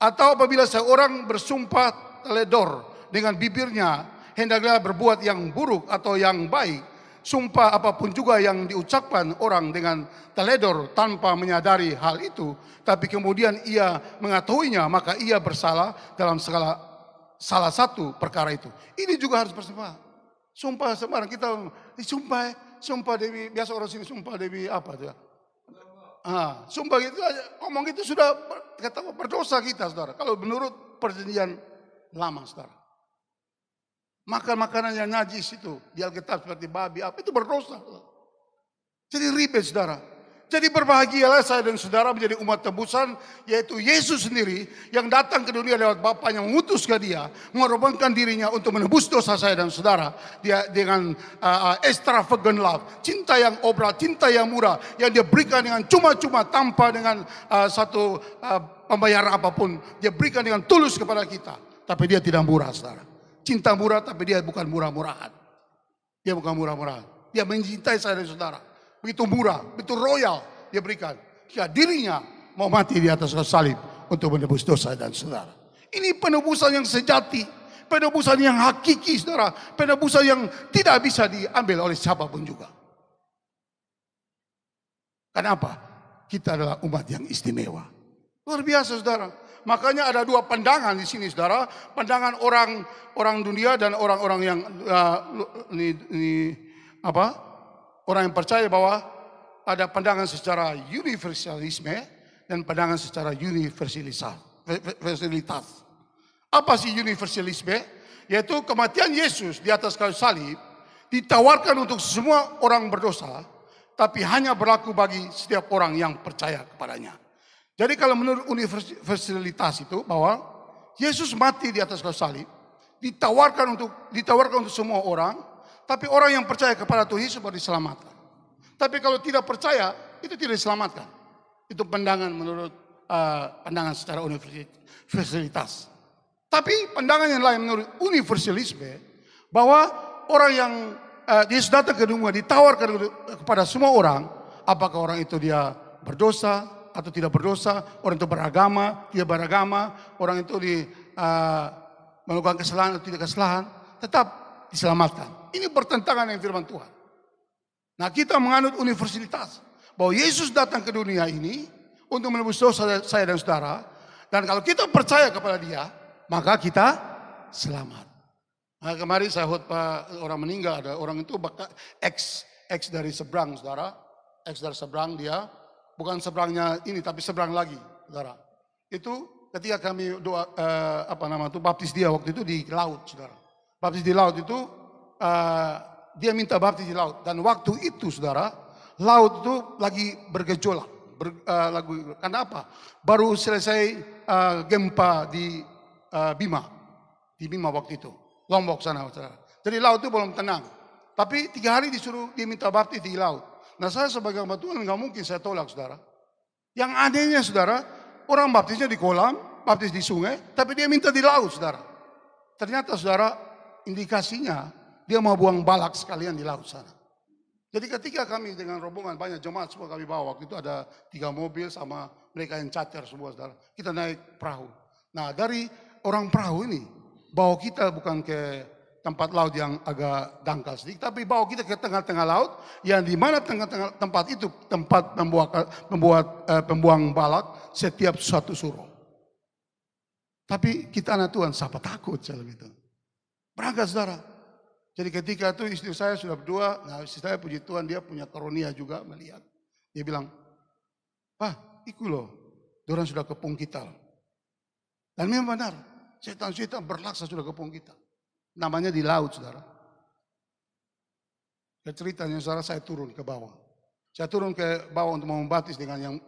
Atau apabila seorang bersumpah teledor dengan bibirnya, hendaklah berbuat yang buruk atau yang baik. Sumpah apapun juga yang diucapkan orang dengan teledor tanpa menyadari hal itu, tapi kemudian ia mengetahuinya, maka ia bersalah dalam salah satu perkara itu. Ini juga harus bersumpah. Sumpah sembarang kita sumpah Dewi, biasa orang sini sumpah Dewi apa tuh ya? Sumpah gitu aja, ngomong itu sudah berdosa kita, saudara. Kalau menurut perjanjian lama, saudara. Makan makanan yang najis itu di Alkitab seperti babi apa itu berdosa. Jadi ribet, saudara. Jadi berbahagialah saya dan saudara menjadi umat tebusan, yaitu Yesus sendiri yang datang ke dunia lewat Bapaknya, mengutus ke dia, mengorbankan dirinya untuk menebus dosa saya dan saudara. Dia dengan extravagant love, cinta yang obral, cinta yang murah, yang dia berikan dengan cuma-cuma tanpa dengan satu pembayaran apapun. Dia berikan dengan tulus kepada kita, tapi dia tidak murah, saudara. Cinta murah, tapi dia bukan murah-murahan. Dia bukan murah-murahan. Dia mencintai saya dan saudara. Begitu murah, begitu royal dia berikan. Jika dirinya mau mati di atas salib untuk menebus dosa dan saudara. Ini penebusan yang sejati. penebusan yang hakiki, saudara. Penebusan yang tidak bisa diambil oleh siapapun juga. Kenapa? Kita adalah umat yang istimewa. Luar biasa, saudara. Makanya ada dua pandangan di sini, saudara. Pandangan orang dunia dan orang-orang yang orang yang percaya bahwa ada pandangan secara universalisme dan pandangan secara universalitas. Apa sih universalisme? Yaitu kematian Yesus di atas kayu salib ditawarkan untuk semua orang berdosa, tapi hanya berlaku bagi setiap orang yang percaya kepadanya. Jadi kalau menurut universalitas itu bahwa Yesus mati di atas kayu salib ditawarkan untuk semua orang, tapi orang yang percaya kepada Tuhan Yesus baru diselamatkan. Tapi kalau tidak percaya itu tidak diselamatkan. Itu pandangan menurut pandangan secara universalitas. Tapi pandangan yang lain menurut universalisme bahwa orang yang Yesus datang ke dunia ditawarkan kepada semua orang, apakah orang itu dia berdosa atau tidak berdosa, orang itu beragama, tidak beragama, orang itu melakukan kesalahan atau tidak kesalahan, tetap diselamatkan. Ini bertentangan dengan firman Tuhan. Nah, kita menganut universalitas bahwa Yesus datang ke dunia ini untuk menebus dosa saya dan saudara, dan kalau kita percaya kepada Dia, maka kita selamat. Nah, kemarin saya khotbah orang meninggal, ada orang itu ex dari seberang, saudara, ex dari seberang dia. Bukan seberangnya ini, tapi seberang lagi, saudara. Itu ketika kami doa, baptis dia waktu itu di laut, saudara. Baptis di laut itu, dia minta baptis di laut. Dan waktu itu, saudara, laut itu lagi bergejolak. Karena apa? Baru selesai gempa di Bima. Di Bima waktu itu. Lombok sana, saudara. Jadi laut itu belum tenang. Tapi 3 hari disuruh dia minta baptis di laut. Nah, saya sebagai hamba Tuhan nggak mungkin saya tolak, saudara. Yang anehnya, saudara, orang baptisnya di kolam, baptis di sungai, tapi dia minta di laut, saudara. Ternyata, saudara, indikasinya dia mau buang balak sekalian di laut sana. Jadi ketika kami dengan rombongan banyak jemaat semua kami bawa, waktu itu ada 3 mobil sama mereka yang cacar semua, saudara. Kita naik perahu. Nah, dari orang perahu ini bawa kita bukan ke tempat laut yang agak dangkal sedikit, tapi bawa kita ke tengah-tengah laut, yang di mana tengah-tengah tempat itu tempat pembuang balak setiap suatu suruh. Tapi kita anak Tuhan, siapa takut dalam itu? Berangkat, saudara. Jadi ketika itu istri saya sudah berdua, nah istri saya puji Tuhan dia punya karunia juga melihat. Dia bilang, "Pak, ikut loh, dorang sudah kepung kita." Dan memang benar, setan-setan berlaksa sudah kepung kita. Namanya di laut, saudara. Ceritanya, saudara, saya turun ke bawah. Saya turun ke bawah untuk membaptis dengan yang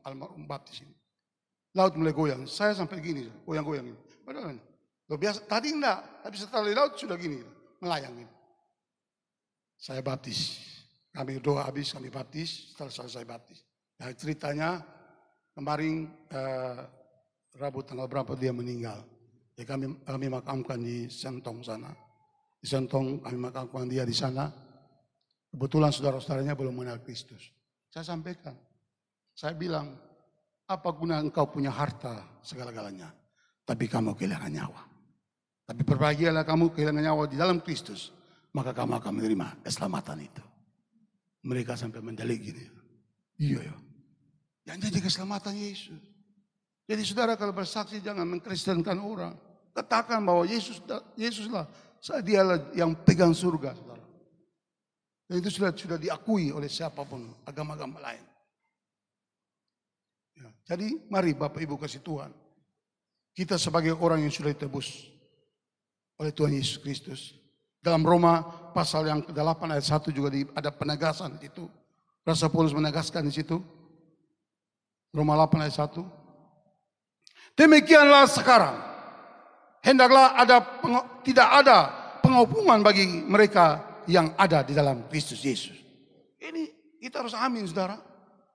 almarhum baptis ini. Laut mulai goyang. Saya sampai gini, goyang-goyang ini. Padahal biasa tadi enggak, tapi setelah di laut sudah gini, melayang ini. Saya baptis. Kami doa habis, kami baptis. Setelah selesai baptis. Nah, ceritanya kemarin Rabu tanggal berapa dia meninggal. Ya, kami makamkan di Sentong sana. Di Sentong kami makamkan dia di sana. Kebetulan saudara-saudaranya belum mengenal Kristus. Saya sampaikan. Saya bilang, apa guna engkau punya harta segala-galanya, tapi kamu kehilangan nyawa. Tapi berbahagialah kamu kehilangan nyawa di dalam Kristus, maka kamu akan menerima keselamatan itu. Mereka sampai mendelik gini. Iya ya. Yang jadi keselamatan Yesus. Jadi saudara kalau bersaksi jangan mengkristenkan orang. Katakan bahwa Yesuslah, dialah yang pegang surga, saudara. Dan itu sudah diakui oleh siapapun, agama-agama lain. Ya, jadi mari Bapak Ibu kasih Tuhan. Kita sebagai orang yang sudah ditebus oleh Tuhan Yesus Kristus. Dalam Roma pasal yang ke-8 ayat 1 juga ada penegasan di situ. Rasul Paulus menegaskan di situ. Roma 8 ayat 1. Demikianlah sekarang, hendaklah tidak ada penghukuman bagi mereka yang ada di dalam Kristus Yesus. Ini kita harus amin, saudara.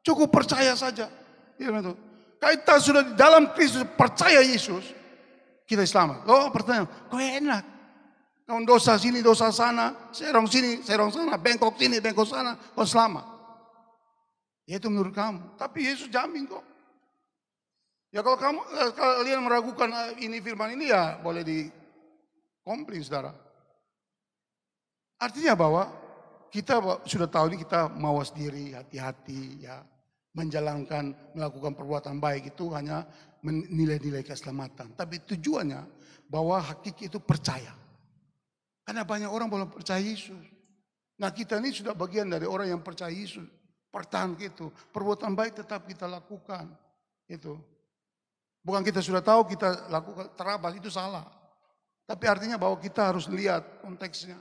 Cukup percaya saja. Kita sudah di dalam Kristus, percaya Yesus, kita selamat. Oh, pertanyaan, kok enak? Kau dosa sini, dosa sana, serong sini, serong sana, bengkok sini, bengkok sana, kau selamat. Ya itu menurut kamu. Tapi Yesus jamin kok. Ya kalau kalian meragukan ini firman ini ya boleh Komplain saudara. Artinya bahwa kita sudah tahu ini kita mawas diri, hati-hati ya. Melakukan perbuatan baik itu hanya nilai-nilai keselamatan. Tapi tujuannya bahwa hakiki itu percaya. Karena banyak orang belum percaya Yesus. Nah kita ini sudah bagian dari orang yang percaya Yesus. Pertahan gitu. Perbuatan baik tetap kita lakukan. Itu. Bukan kita sudah tahu kita lakukan terabas itu salah. Tapi artinya bahwa kita harus lihat konteksnya.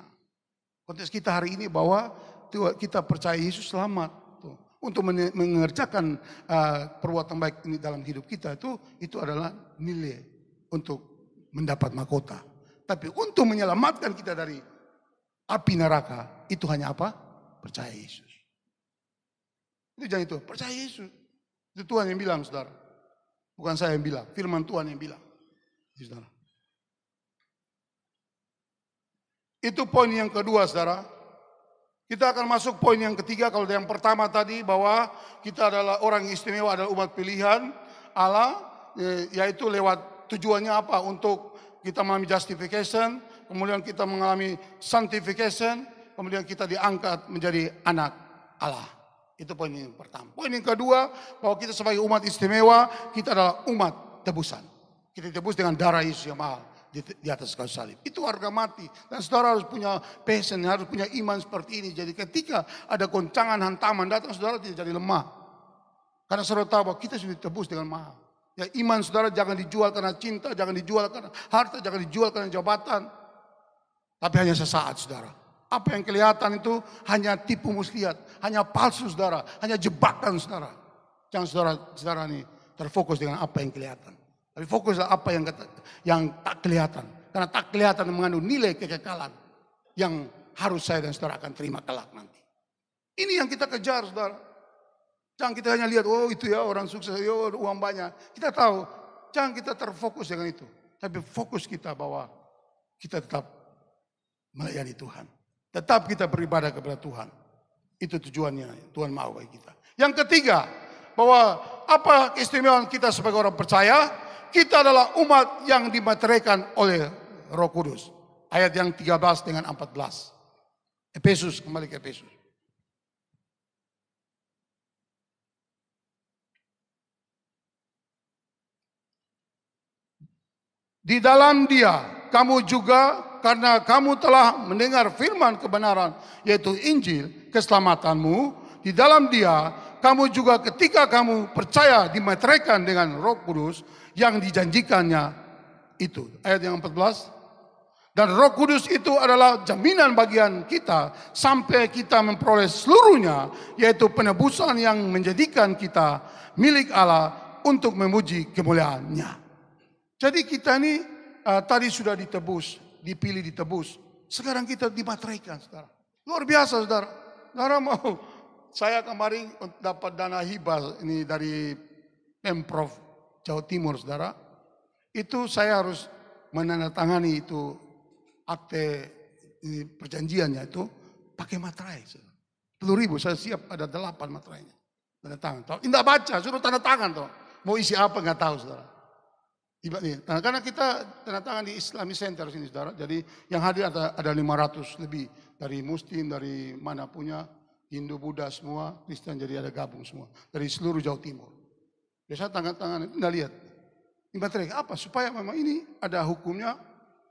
Konteks kita hari ini bahwa kita percaya Yesus selamat. Tuh. Untuk mengerjakan perbuatan baik ini dalam hidup kita itu adalah nilai untuk mendapat mahkota. Tapi untuk menyelamatkan kita dari api neraka itu hanya apa? Percaya Yesus. Itu jangan itu, percaya Yesus. Itu Tuhan yang bilang saudara. Bukan saya yang bilang, firman Tuhan yang bilang. Saudara. Itu poin yang kedua saudara. Kita akan masuk poin yang ketiga. Kalau yang pertama tadi bahwa kita adalah orang yang istimewa, adalah umat pilihan Allah. Yaitu lewat tujuannya apa? Untuk kita mengalami justification. Kemudian kita mengalami sanctification. Kemudian kita diangkat menjadi anak Allah. Itu poin yang pertama. Poin yang kedua bahwa kita sebagai umat istimewa. Kita adalah umat tebusan. Kita ditebus dengan darah Yesus yang mahal. Di atas kayu salib. Itu harga mati. Dan saudara harus punya passion, harus punya iman seperti ini. Jadi ketika ada goncangan, hantaman datang, saudara tidak jadi lemah. Karena saudara tahu bahwa kita sudah ditebus dengan mahal. Ya iman saudara jangan dijual karena cinta, jangan dijual karena harta, jangan dijual karena jabatan. Tapi hanya sesaat saudara. Apa yang kelihatan itu hanya tipu muslihat, hanya palsu saudara, hanya jebakan saudara. Jangan saudara ini terfokus dengan apa yang kelihatan. Tapi fokuslah apa yang tak kelihatan. Karena tak kelihatan mengandung nilai kekekalan. Yang harus saya dan saudara akan terima kelak nanti. Ini yang kita kejar saudara. Jangan kita hanya lihat, oh itu ya orang sukses, oh uang banyak. Kita tahu, jangan kita terfokus dengan itu. Tapi fokus kita bahwa kita tetap melayani Tuhan. Tetap kita beribadah kepada Tuhan. Itu tujuannya, Tuhan mau bagi kita. Yang ketiga, bahwa apa keistimewaan kita sebagai orang percaya? Kita adalah umat yang dimateraikan oleh Roh Kudus. Ayat yang 13 dengan 14. Efesus, kembali ke Efesus. Di dalam Dia, kamu juga karena kamu telah mendengar firman kebenaran, yaitu Injil, keselamatanmu. Di dalam Dia, kamu juga ketika kamu percaya dimateraikan dengan Roh Kudus, yang dijanjikannya itu. Ayat yang 14. Dan Roh Kudus itu adalah jaminan bagian kita sampai kita memperoleh seluruhnya, yaitu penebusan yang menjadikan kita milik Allah untuk memuji kemuliaan-Nya. Jadi kita ini tadi sudah ditebus, dipilih ditebus. Sekarang kita dimateraikan saudara. Luar biasa saudara. Saudara mau, saya kemarin dapat dana hibah ini dari Pemprov Jawa Timur saudara, itu saya harus menandatangani itu akte perjanjiannya itu pakai materai. 10.000 saya siap, ada 8 materainya. Tanda tangan. Tidak baca, suruh tanda tangan toh. Mau isi apa nggak tahu saudara. Nah, karena kita tanda tangan di Islamic Center sini saudara, jadi yang hadir ada 500 lebih dari Muslim, dari mana punya Hindu, Buddha semua, Kristen, jadi ada gabung semua dari seluruh Jawa Timur. Biasa tangan-tangan itu tidak lihat. Ini apa? Supaya memang ini ada hukumnya,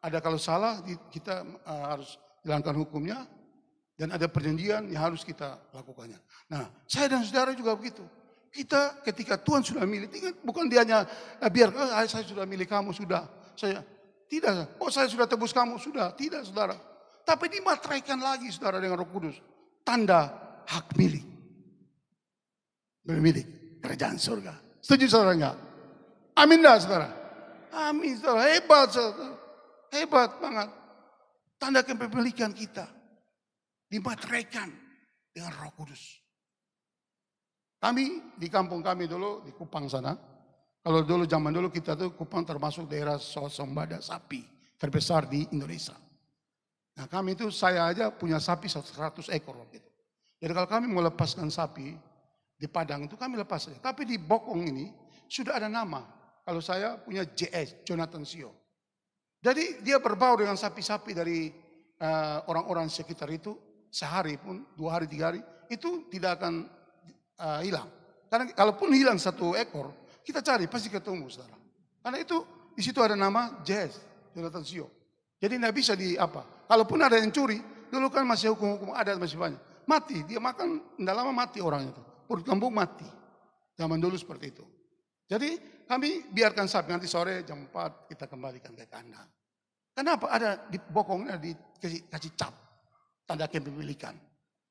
ada kalau salah kita harus jalankan hukumnya, dan ada perjanjian yang harus kita lakukannya. Nah, saya dan saudara juga begitu. Kita ketika Tuhan sudah milih, bukan dia hanya biar saya sudah milih kamu sudah, saya tidak. Oh saya sudah tebus kamu sudah, tidak saudara. Tapi dimateraikan lagi saudara dengan Roh Kudus, tanda hak milik, bermilik kerajaan surga. Setuju saudara enggak? Amin dah saudara. Amin saudara. Hebat saudara. Hebat banget. Tanda kepemilikan kita. Dimateraikan dengan Roh Kudus. Kami di kampung kami dulu di Kupang sana. Kalau dulu zaman dulu kita tuh Kupang termasuk daerah swasembada sapi terbesar di Indonesia. Nah kami itu saya aja punya sapi 100 ekor waktu itu. Jadi kalau kami mau lepaskan sapi di Padang itu kami lepas saja. Tapi di Bokong ini sudah ada nama. Kalau saya punya JS, Jonathan Sio. Jadi dia berbau dengan sapi-sapi dari orang-orang sekitar itu sehari pun, 2 hari, 3 hari, itu tidak akan hilang. Karena kalaupun hilang 1 ekor, kita cari pasti ketemu, saudara. Karena itu di situ ada nama Jonathan Sio. Jadi tidak bisa di apa. Kalaupun ada yang curi, dulu kan masih hukum-hukum adat masih banyak. Mati, dia makan, tidak lama mati orangnya itu. Perut kembung mati. Zaman dulu seperti itu. Jadi kami biarkan sapi, nanti sore jam 4 kita kembalikan ke kandang. Kenapa? Ada di bokongnya dikasih cap, tanda kepemilikan.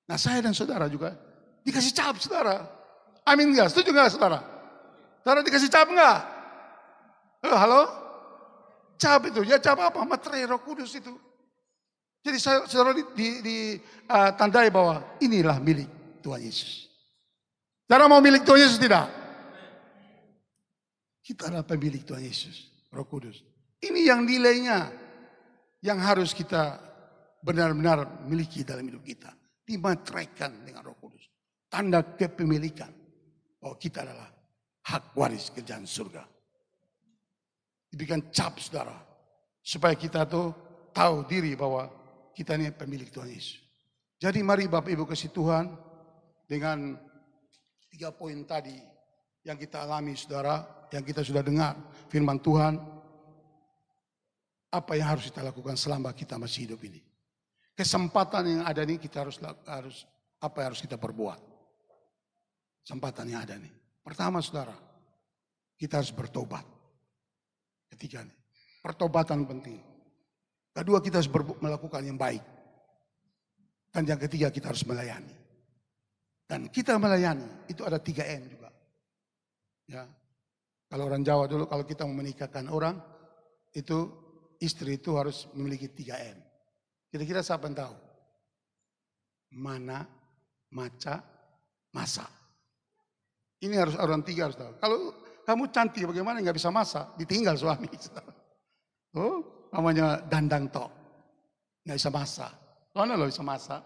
Nah saya dan saudara juga dikasih cap, saudara. Amin enggak? Setuju enggak, saudara? Saudara dikasih cap enggak? Halo? Cap itu, ya cap apa? Materai Roh Kudus itu. Jadi saudara ditandai bahwa inilah milik Tuhan Yesus. Saudara mau milik Tuhan Yesus tidak? Kita adalah pemilik Tuhan Yesus, Roh Kudus. Ini yang nilainya yang harus kita benar-benar miliki dalam hidup kita. Dimateraikan dengan Roh Kudus. Tanda kepemilikan bahwa kita adalah hak waris kerajaan surga. Diberikan cap, saudara, supaya kita tuh tahu diri bahwa kita ini pemilik Tuhan Yesus. Jadi mari Bapak Ibu kasih Tuhan dengan 3 poin tadi yang kita alami, saudara, yang kita sudah dengar firman Tuhan. Apa yang harus kita lakukan selama kita masih hidup ini? Kesempatan yang ada ini kita harus apa yang harus kita perbuat? Kesempatan yang ada ini. Pertama, saudara, kita harus bertobat. Ketiga nih, pertobatan penting. Kedua, kita harus melakukan yang baik. Dan yang ketiga, kita harus melayani. Dan kita melayani itu ada 3M juga. Ya, kalau orang Jawa dulu kalau kita mau menikahkan orang itu istri itu harus memiliki 3M. Kira-kira siapa yang tahu? Mana, maca, masa. Ini harus orang 3 harus tahu. Kalau kamu cantik bagaimana nggak bisa masak, ditinggal suami. Oh, namanya dandang tok, nggak bisa masak. Mana lo bisa masak,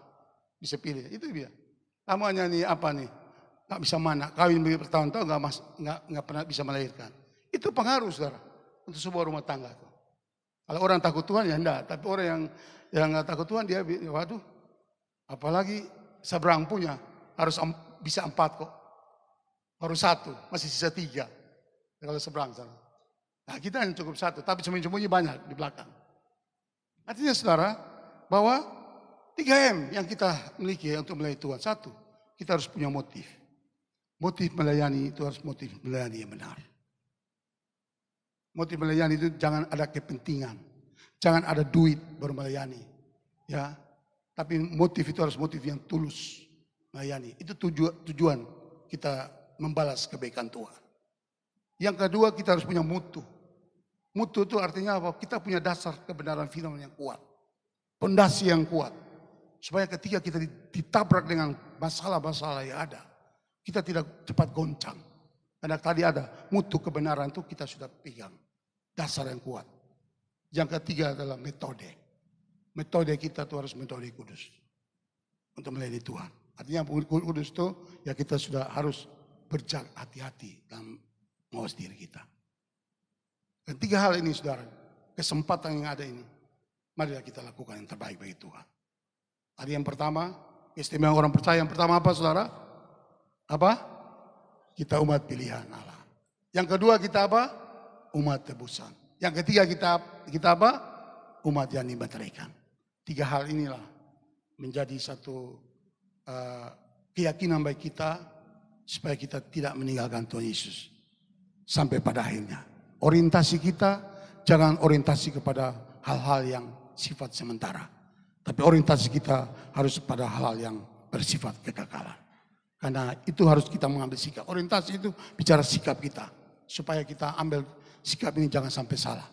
bisa pilih. Itu dia. Kamu hanya nih apa nih, nggak bisa mana, kawin bertahun-tahun nggak pernah bisa melahirkan. Itu pengaruh, saudara, untuk sebuah rumah tangga. Kalau orang takut Tuhan ya enggak, tapi orang yang nggak takut Tuhan dia, waduh, apalagi seberang punya harus bisa 4 kok, baru 1 masih sisa 3. Kalau seberang sana. Nah kita hanya cukup 1, tapi sembunyi-sembunyi banyak di belakang. Artinya saudara, bahwa 3M yang kita miliki untuk melayani Tuhan. 1, kita harus punya motif. Motif melayani itu harus motif melayani yang benar. Motif melayani itu jangan ada kepentingan. Jangan ada duit baru melayani. Ya, tapi motif itu harus motif yang tulus melayani. Itu tujuan kita membalas kebaikan Tuhan. Yang kedua, kita harus punya mutu. Mutu itu artinya apa? Kita punya dasar kebenaran firman yang kuat. Pondasi yang kuat. Supaya ketika kita ditabrak dengan masalah-masalah yang ada, kita tidak cepat goncang. Karena tadi ada mutu kebenaran itu kita sudah pegang. Dasar yang kuat. Yang ketiga adalah metode. Metode kita itu harus metode kudus. Untuk melayani Tuhan. Artinya kudus itu ya kita sudah harus berjalan hati-hati dalam mawas diri kita. Dan 3 hal ini, saudara, kesempatan yang ada ini, marilah kita lakukan yang terbaik bagi Tuhan. Tadi yang pertama, keistimewaan orang percaya yang pertama apa, saudara? Apa? Kita umat pilihan Allah. Yang kedua kita apa? Umat tebusan. Yang ketiga kita apa? Umat yang dimateraikan. 3 hal inilah menjadi satu keyakinan bagi kita supaya kita tidak meninggalkan Tuhan Yesus sampai pada akhirnya. Orientasi kita jangan orientasi kepada hal-hal yang sifat sementara. Tapi orientasi kita harus pada hal-hal yang bersifat kekekalan. Karena itu harus kita mengambil sikap. Orientasi itu bicara sikap kita. Supaya kita ambil sikap ini jangan sampai salah.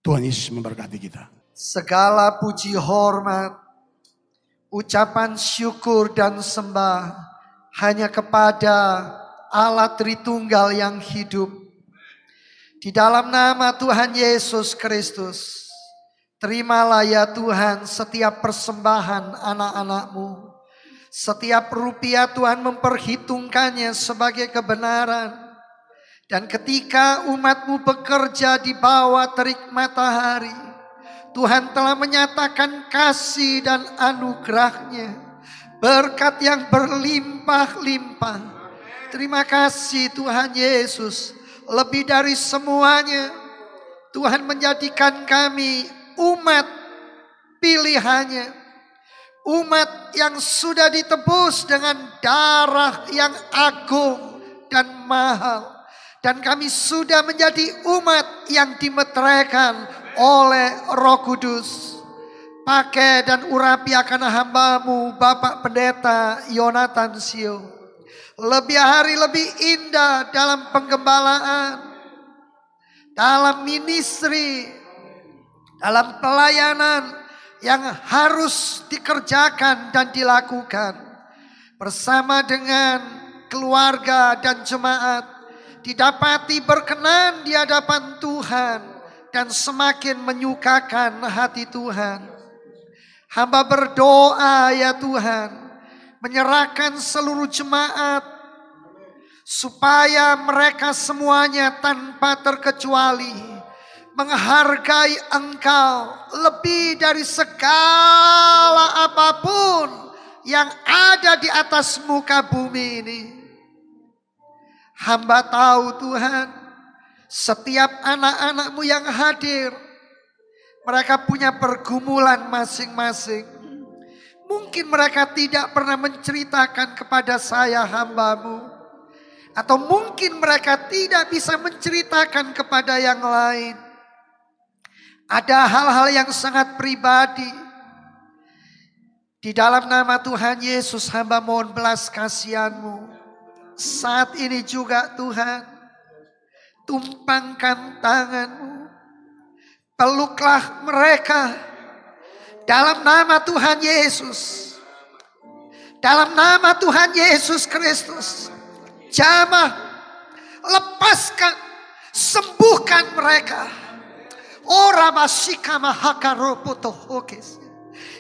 Tuhan Yesus memberkati kita. Segala puji hormat, ucapan syukur dan sembah hanya kepada Allah Tritunggal yang hidup. Di dalam nama Tuhan Yesus Kristus, terimalah ya Tuhan setiap persembahan anak-anak-Mu. Setiap rupiah Tuhan memperhitungkannya sebagai kebenaran. Dan ketika umat-Mu bekerja di bawah terik matahari, Tuhan telah menyatakan kasih dan anugerah-Nya, berkat yang berlimpah-limpah. Terima kasih Tuhan Yesus. Lebih dari semuanya, Tuhan menjadikan kami umat pilihan-Nya, umat yang sudah ditebus dengan darah yang agung dan mahal. Dan kami sudah menjadi umat yang dimeteraikan oleh Roh Kudus. Pakai dan urapi akan hamba-Mu Bapak Pendeta Yonatan Sio. Lebih hari lebih indah dalam penggembalaan, dalam ministry, dalam pelayanan yang harus dikerjakan dan dilakukan bersama dengan keluarga dan jemaat, didapati berkenan di hadapan Tuhan dan semakin menyukakan hati Tuhan. Hamba berdoa ya Tuhan, menyerahkan seluruh jemaat supaya mereka semuanya tanpa terkecuali menghargai Engkau lebih dari segala apapun yang ada di atas muka bumi ini. Hamba tahu Tuhan, setiap anak-anak-Mu yang hadir, mereka punya pergumulan masing-masing. Mungkin mereka tidak pernah menceritakan kepada saya hamba-Mu. Atau mungkin mereka tidak bisa menceritakan kepada yang lain. Ada hal-hal yang sangat pribadi. Di dalam nama Tuhan Yesus hamba mohon belas kasihan-Mu. Saat ini juga Tuhan, tumpangkan tangan-Mu, peluklah mereka dalam nama Tuhan Yesus, dalam nama Tuhan Yesus Kristus. Jamah, lepaskan, sembuhkan mereka. Ora masika mahaka ropoto hokes,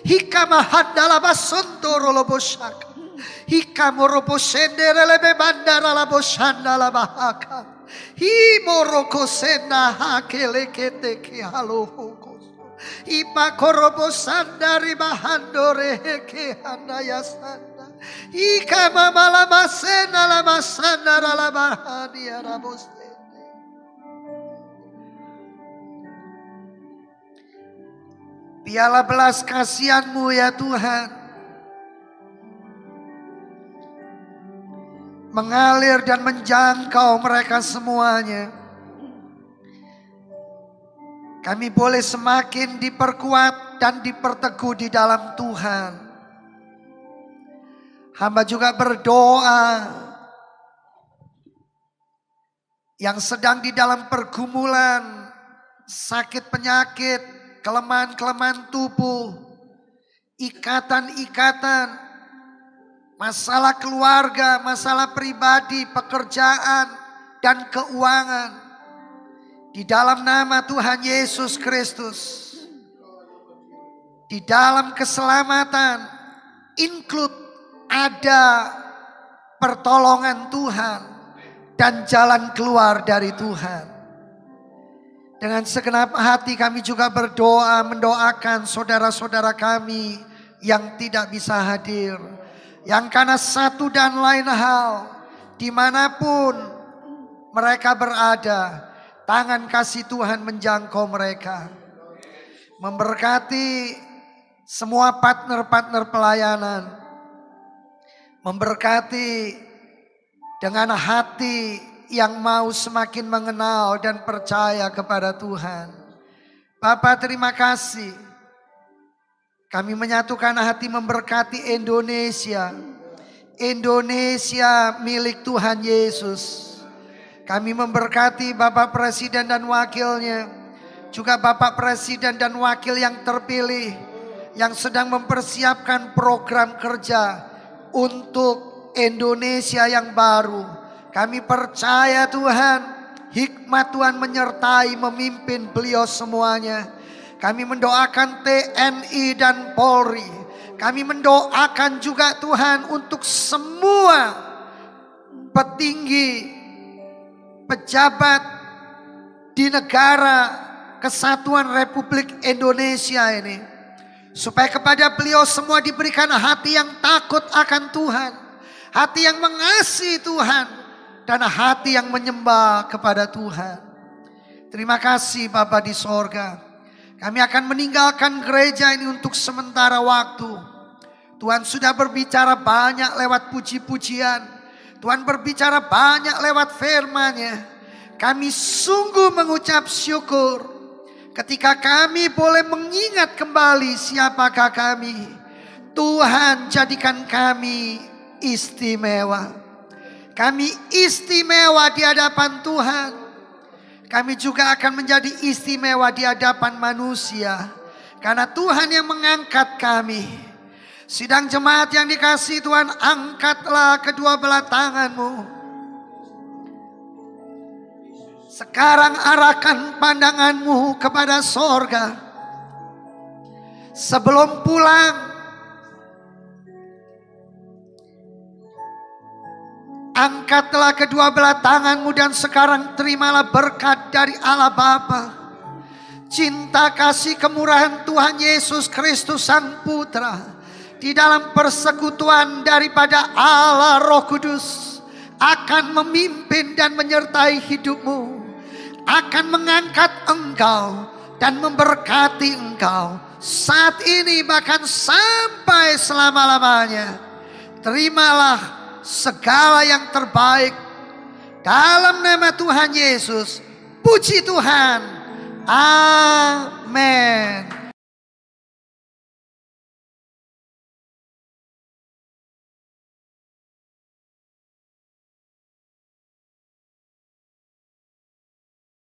hikama handala basondoro loboshaka. Hika moropo sendere lebe bandara la boshanda la bahaka. Hi moroko senda hake lekete ke halo hokos. Ipa korobo sandari bahandore heke handaya sanda. Hika mama la basena la basanda la bahani arabosende. Biarlah belas kasihan-Mu ya Tuhan mengalir dan menjangkau mereka semuanya. Kami boleh semakin diperkuat dan diperteguh di dalam Tuhan. Hamba juga berdoa yang sedang di dalam pergumulan, sakit penyakit, kelemahan-kelemahan tubuh, ikatan-ikatan, masalah keluarga, masalah pribadi, pekerjaan, dan keuangan. Di dalam nama Tuhan Yesus Kristus. Di dalam keselamatan, include ada pertolongan Tuhan dan jalan keluar dari Tuhan. Dengan segenap hati kami juga berdoa, mendoakan saudara-saudara kami yang tidak bisa hadir. Yang karena satu dan lain hal, dimanapun mereka berada, tangan kasih Tuhan menjangkau mereka. Memberkati semua partner-partner pelayanan. Memberkati dengan hati yang mau semakin mengenal dan percaya kepada Tuhan. Bapa terima kasih. Kami menyatukan hati memberkati Indonesia. Indonesia milik Tuhan Yesus. Kami memberkati Bapak Presiden dan wakilnya. Juga Bapak Presiden dan wakil yang terpilih. Yang sedang mempersiapkan program kerja untuk Indonesia yang baru. Kami percaya Tuhan, hikmat Tuhan menyertai memimpin beliau semuanya. Kami mendoakan TNI dan Polri. Kami mendoakan juga Tuhan untuk semua petinggi pejabat di negara Kesatuan Republik Indonesia ini, supaya kepada beliau semua diberikan hati yang takut akan Tuhan, hati yang mengasihi Tuhan, dan hati yang menyembah kepada Tuhan. Terima kasih Bapa di sorga. Kami akan meninggalkan gereja ini untuk sementara waktu. Tuhan sudah berbicara banyak lewat puji-pujian. Tuhan berbicara banyak lewat firman-Nya. Kami sungguh mengucap syukur ketika kami boleh mengingat kembali siapakah kami. Tuhan jadikan kami istimewa. Kami istimewa di hadapan Tuhan. Kami juga akan menjadi istimewa di hadapan manusia. Karena Tuhan yang mengangkat kami. Sidang jemaat yang dikasihi Tuhan, angkatlah kedua belah tanganmu. Sekarang arahkan pandanganmu kepada sorga. Sebelum pulang, angkatlah kedua belah tanganmu dan sekarang terimalah berkat dari Allah Bapa. Cinta kasih kemurahan Tuhan Yesus Kristus Sang Putra di dalam persekutuan daripada Allah Roh Kudus akan memimpin dan menyertai hidupmu, akan mengangkat engkau dan memberkati engkau saat ini bahkan sampai selama-lamanya. Terimalah segala yang terbaik dalam nama Tuhan Yesus. Puji Tuhan. Amin.